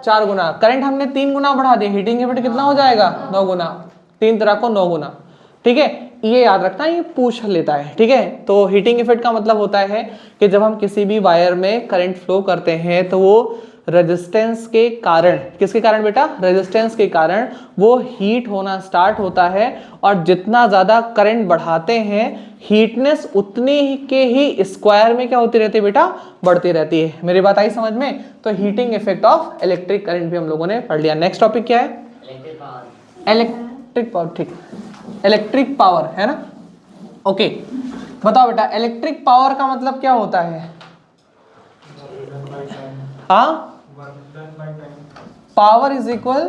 4 गुना। करंट हमने 3 गुना बढ़ा दिया, हीटिंग इफेक्ट कितना हो जाएगा, 9 गुना। 3 तरह को 9 गुना। ठीक है, ये याद रखना, ये पूछ लेता है। ठीक है, तो हीटिंग इफेक्ट का मतलब होता है कि जब हम किसी भी वायर में करंट फ्लो करते हैं तो वो रेजिस्टेंस के कारण, किसके कारण बेटा, रेजिस्टेंस के कारण वो हीट होना स्टार्ट होता है। और जितना ज्यादा करंट बढ़ाते हैं हीटनेस उतनी के ही स्क्वायर में क्या होती रहती है बेटा, बढ़ती रहती है। मेरी बात आई समझ में? तो heating effect of electric current भी हम लोगों ने पढ़ लिया। नेक्स्ट टॉपिक क्या है, इलेक्ट्रिक पावर। ठीक, इलेक्ट्रिक पावर है ना। ओके बताओ बेटा इलेक्ट्रिक पावर का मतलब क्या होता है? हाँ, power is equal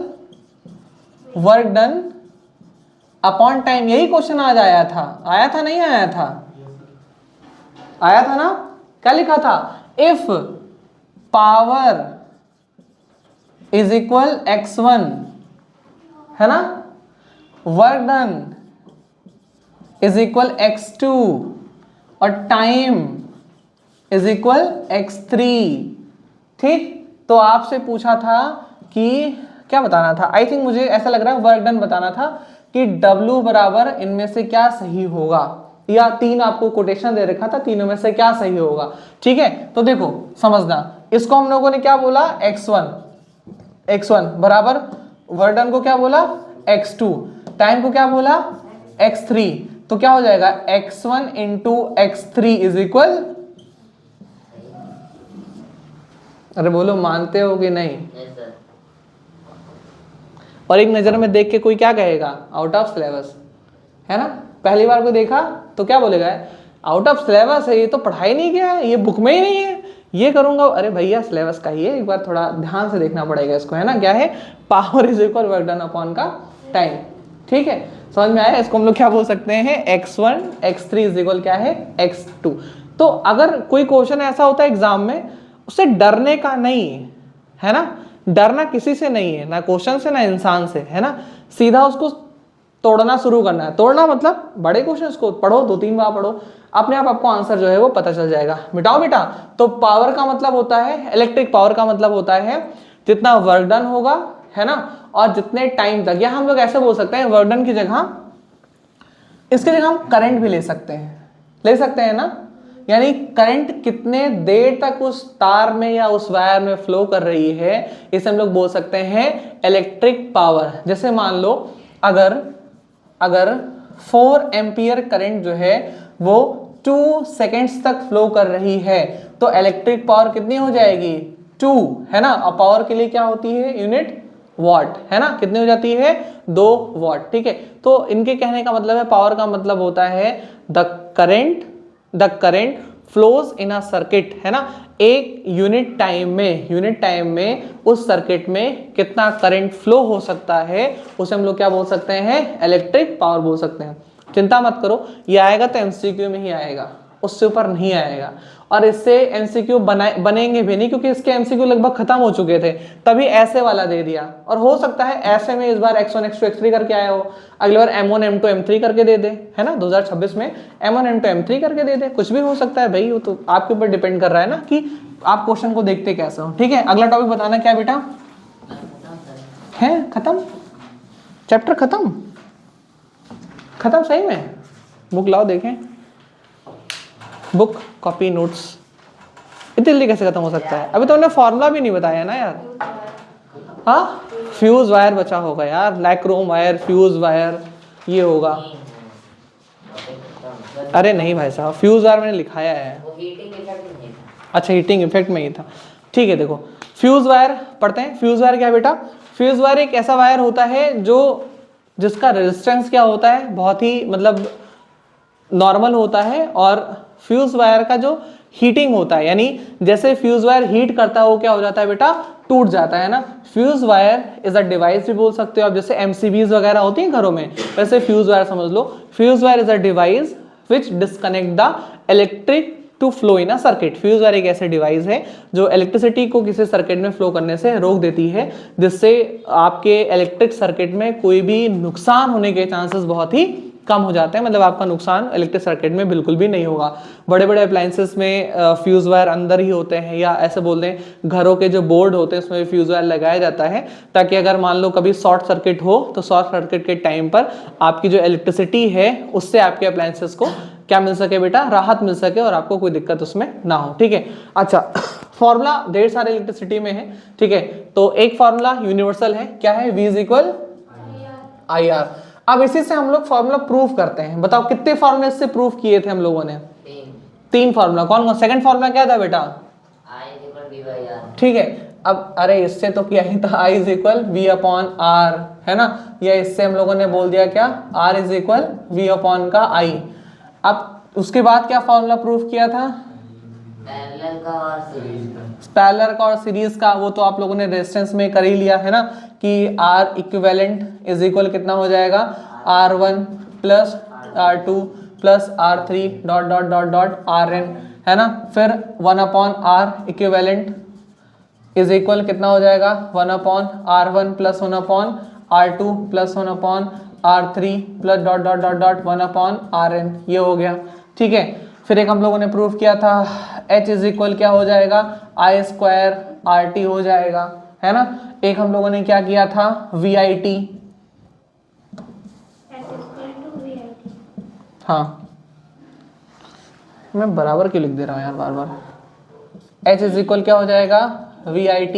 work done upon time. यही क्वेश्चन आज आया था, आया था नहीं आया था, आया था ना। क्या लिखा था, if power is equal x1 है ना, work done is equal x2 और टाइम इज इक्वल x3। ठीक, तो आपसे पूछा था कि क्या बताना था, आई थिंक मुझे ऐसा लग रहा है वर्क डन बताना था कि W बराबर इनमें से क्या सही होगा, या 3 आपको कोटेशन दे रखा था, तीनों में से क्या सही होगा। ठीक है, तो देखो समझना, इसको हम लोगों ने क्या बोला, x1, x1 बराबर वर्क डन को क्या बोला x2, टाइम को क्या बोला x3, तो क्या हो जाएगा x1 into x3 is equal, अरे बोलो मानते हो कि नहीं? Yes sir. और एक नजर में देख के कोई क्या कहेगा आउट ऑफ सिलेबस, है ना? पहली बार कोई देखा तो क्या बोलेगा आउट ऑफ सिलेबस है, ये तो पढ़ाई नहीं किया है, ये बुक में ही नहीं है, ये करूंगा। अरे भैया सिलेबस का ही है, एक बार थोड़ा ध्यान से देखना पड़ेगा इसको, है ना? क्या है power is equal work done upon का टाइम। ठीक है, समझ में आया? इसको हम लोग क्या बोल सकते हैं x1 x3 इज इक्वल क्या है x2। तो अगर कोई क्वेश्चन ऐसा होता है एग्जाम में, उससे डरने का नहीं है ना, डरना किसी से नहीं है, ना क्वेश्चन से ना इंसान से, है ना? सीधा उसको तोड़ना शुरू करना है। तोड़ना मतलब बड़े क्वेश्चंस को पढ़ो, 2-3 बार पढ़ो, अपने आप आपको आंसर जो है वो पता चल जाएगा। मिटाओ बेटा। तो पावर का मतलब होता है, इलेक्ट्रिक पावर का मतलब होता है जितना वर्क डन होगा, है ना, और जितने टाइम तक, या हम लोग ऐसे बोल सकते हैं वर्क डन की जगह, इसकी जगह हम करंट भी ले सकते हैं ना, यानी करंट कितने देर तक उस तार में या उस वायर में फ्लो कर रही है, इसे हम लोग बोल सकते हैं इलेक्ट्रिक पावर। जैसे मान लो अगर 4 एम्पियर करंट जो है वो 2 सेकेंड्स तक फ्लो कर रही है, तो इलेक्ट्रिक पावर कितनी हो जाएगी 2, है ना? और पावर के लिए क्या होती है यूनिट वॉट, है ना? कितनी हो जाती है 2 वॉट। ठीक है, तो इनके कहने का मतलब है पावर का मतलब होता है the current flows in a circuit, है ना? एक यूनिट टाइम में उस सर्किट में कितना करंट फ्लो हो सकता है, उसे हम लोग क्या बोल सकते हैं इलेक्ट्रिक पावर बोल सकते हैं। चिंता मत करो, ये आएगा तो एमसीक्यू में ही आएगा, उससे ऊपर नहीं आएगा। और इससे एमसीक्यू बनेंगे भी नहीं, क्योंकि इसके एमसीक्यू लगभग खत्म हो चुके थे, तभी ऐसे वाला दे दिया। और हो सकता है ऐसे में इस बार x1 x2 x3 करके आया हो, अगली बार m1 m2 m3 करके दे दे, है ना? 2026 में m1 m2 m3 करके दे दे, कुछ भी हो सकता है भाई, वो तो आपके ऊपर डिपेंड कर रहा है ना कि आप क्वेश्चन को देखते कैसे हो। ठीक है, अगला टॉपिक बताना क्या बेटा है? खत्म, चैप्टर खत्म सही में? बुक लाओ देखें, बुक कॉपी नोट्स। इतनी जल्दी कैसे खत्म हो सकता है? अभी तो हमने फॉर्मूला भी नहीं बताया ना यार। हाँ, फ्यूज वायर बचा होगा यार, नाइक्रोम वायर, फ्यूज वायर, ये होगा। अरे नहीं भाई साहब, फ्यूज वायर मैंने लिखाया है। वो हीटिंग इफेक्ट नहीं था। अच्छा, हीटिंग इफेक्ट में ही था। ठीक है, देखो फ्यूज वायर पढ़ते हैं। फ्यूज वायर क्या है बेटा? फ्यूज वायर एक ऐसा वायर होता है जिसका रेजिस्टेंस क्या होता है, बहुत ही मतलब नॉर्मल होता है, और फ्यूज वायर का जो हीटिंग होता है, यानी जैसे फ्यूज वायर हीट करता है वो क्या हो जाता है बेटा, टूट जाता है ना। Fuse wire is a device भी बोल सकते हो आप, जैसे एमसीबीज वगैरह होती हैं घरों में, वैसे फ्यूज वायर समझ लो। Fuse wire is a device which disconnect the electric to flow in a circuit. Fuse wire एक ऐसे डिवाइस है जो इलेक्ट्रिसिटी को किसी सर्किट में फ्लो करने से रोक देती है, जिससे आपके इलेक्ट्रिक सर्किट में कोई भी नुकसान होने के चांसेस बहुत ही कम हो जाते हैं। मतलब आपका नुकसान इलेक्ट्रिक सर्किट में बिल्कुल भी नहीं होगा। बड़े बड़े अप्लायंसेस में फ्यूज वायर अंदर ही होते हैं, या ऐसे बोल दें घरों के जो बोर्ड होते हैं उसमें फ्यूज वायर लगाया जाता है, ताकि अगर मान लो कभी शॉर्ट सर्किट हो तो शॉर्ट सर्किट के टाइम पर आपकी जो इलेक्ट्रिसिटी है उससे आपके अप्लायंसेस को क्या मिल सके बेटा, राहत मिल सके, और आपको कोई दिक्कत उसमें ना हो। ठीक है, अच्छा फॉर्मूला ढेर सारे इलेक्ट्रिसिटी में है। ठीक है, तो एक फॉर्मूला यूनिवर्सल है, क्या है? V is equal IR। अब इसी से हम लोग फॉर्मूला प्रूव करते हैं। बताओ कितने फॉर्मूले इससे प्रूव किए थे हम लोगों ने? 3 फॉर्मूला। कौन कौन? सेकंड फॉर्मूला क्या था बेटा? I equal V by R। ठीक है, अब अरे इससे तो क्या ही था, I is equal V upon R, है ना? या इससे हम लोगों ने बोल दिया क्या, R is equal V upon का I। अब उसके बाद क्या फॉर्मूला प्रूव किया था? पैरेलल का और सीरीज का। पैरेलल का और सीरीज का, वो तो आप लोगों ने रेजिस्टेंस में कर ही लिया है ना, कि R इक्विवेलेंट इज इक्वल कितना हो जाएगा, R1 plus R2 plus R3 dot dot dot dot Rn, है ना? फिर 1 upon R equivalent is equal कितना हो जाएगा, 1 upon R1 plus 1 upon R2 plus 1 upon R3 plus dot dot dot dot 1 upon Rn, ये हो गया। ठीक है, फिर एक हम लोगों ने प्रूव किया था H इज इक्वल क्या हो जाएगा, I स्क्वायर RT हो जाएगा, है ना? एक हम लोगों ने क्या किया था, VIT। हाँ, मैं बराबर क्यों लिख दे रहा हूँ यार बार बार। H इज इक्वल क्या हो जाएगा, VIT,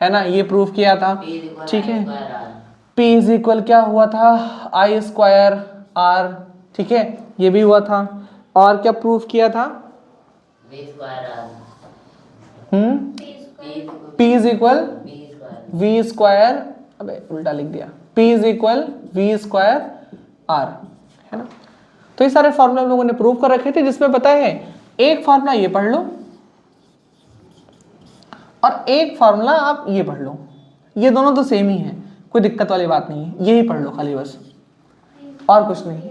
है ना, ये प्रूव किया था, P is equal ठीक है। I square R. P is equal क्या हुआ था, आई स्क्वायर आर, ठीक है, ये भी हुआ था। और क्या प्रूफ किया था, V square R. P is equal V square. V square, अबे उल्टा लिख दिया, P is equal V square R, है ना। तो ये सारे फॉर्मूला हम लोगों ने प्रूव कर रखे थे, जिसमें पता है एक फॉर्मूला ये पढ़ लो और एक फॉर्मूला आप ये पढ़ लो, ये दोनों तो सेम ही है, कोई दिक्कत वाली बात नहीं है, यही पढ़ लो खाली बस, और कुछ नहीं।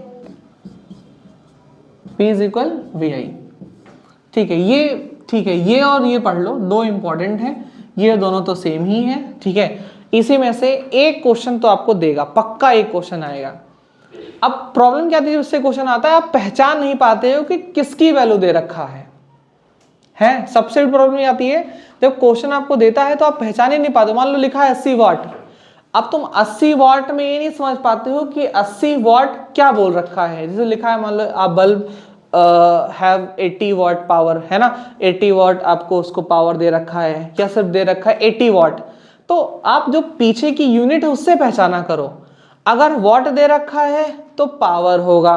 P इज इक्वल वी आई, ठीक है, ये ठीक है, ये और ये पढ़ लो, दो इंपॉर्टेंट है, ये दोनों तो सेम ही है, ठीक है। इसी में से एक क्वेश्चन तो आपको देगा, पक्का एक क्वेश्चन आएगा। अब प्रॉब्लम क्या थी, उससे क्वेश्चन आता है, आप पहचान नहीं पाते हो कि किसकी वैल्यू दे रखा है, सबसे बड़ी प्रॉब्लम ये आती है जब क्वेश्चन आपको देता है तो आप पहचान ही नहीं पाते। मान लो लिखा है 80 वाट, अब तुम 80 वाट में ये नहीं समझ पाते हो कि 80 वाट क्या बोल रखा है। जैसे लिखा है, मान लो आप बल्ब हैव 80 वाट पावर, है ना, 80 वाट आपको उसको पावर दे रखा है, क्या सिर्फ दे रखा है 80 वाट, तो आप जो पीछे की यूनिट है उससे पहचाना करो। अगर वाट दे रखा है तो पावर होगा,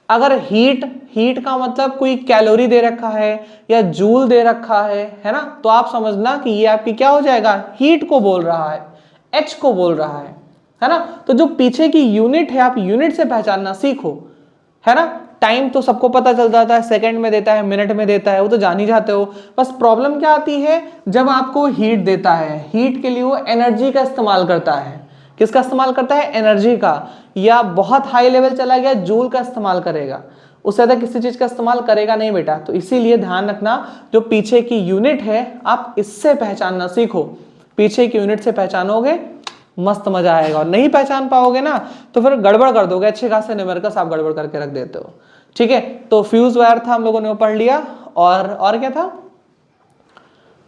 अगर हीट का मतलब कोई कैलोरी दे रखा है या जूल दे रखा है ना, तो आप समझना कि ये आपकी क्या हो जाएगा, हीट को बोल रहा है, एच को बोल रहा है ना। तो जो पीछे की यूनिट है, आप यूनिट से पहचानना सीखो, है ना। टाइम तो सबको पता चल जाता है, सेकंड में देता है, मिनट में देता है, वो तो जान ही जाते हो। बस प्रॉब्लम क्या आती है, जब आपको हीट देता है, हीट के लिए वो एनर्जी का इस्तेमाल करता है। किसका इस्तेमाल करता है, एनर्जी का, या बहुत हाई लेवल चला गया जूल का इस्तेमाल करेगा, उससे ज्यादा किसी चीज का इस्तेमाल करेगा नहीं बेटा। तो इसीलिए ध्यान रखना, जो पीछे की यूनिट है आप इससे पहचानना सीखो, पीछे की यूनिट से पहचानोगे मस्त मजा आएगा, और नहीं पहचान पाओगे ना तो फिर गड़बड़ कर दोगे, अच्छे खासे न्यूमेरिकल्स आप गड़बड़ करके रख देते हो, ठीक है। तो फ्यूज वायर था, हम लोगों ने वो पढ़ लिया, और क्या था,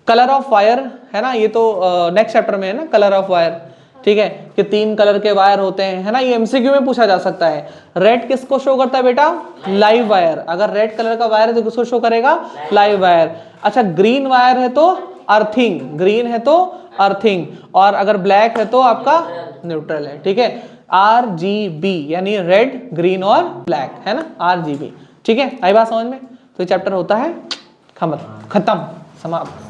कलर ऑफ वायर, है ना, ये तो नेक्स्ट चैप्टर में है ना, कलर ऑफ वायर, ठीक है, कि 3 कलर के वायर होते हैं, है ना, ये एमसीक्यू में पूछा जा सकता है। रेड किसको शो करता है बेटा, लाइव वायर, अगर रेड कलर का वायर है तो किसको शो करेगा, लाइव वायर। अच्छा, ग्रीन वायर है तो अर्थिंग, ग्रीन है तो अर्थिंग, और अगर ब्लैक है तो आपका न्यूट्रल है, ठीक है। RGB यानी रेड, ग्रीन और ब्लैक, है ना, RGB, ठीक है। आई बात समझ में। तो ये चैप्टर होता है खत्म, समाप्त।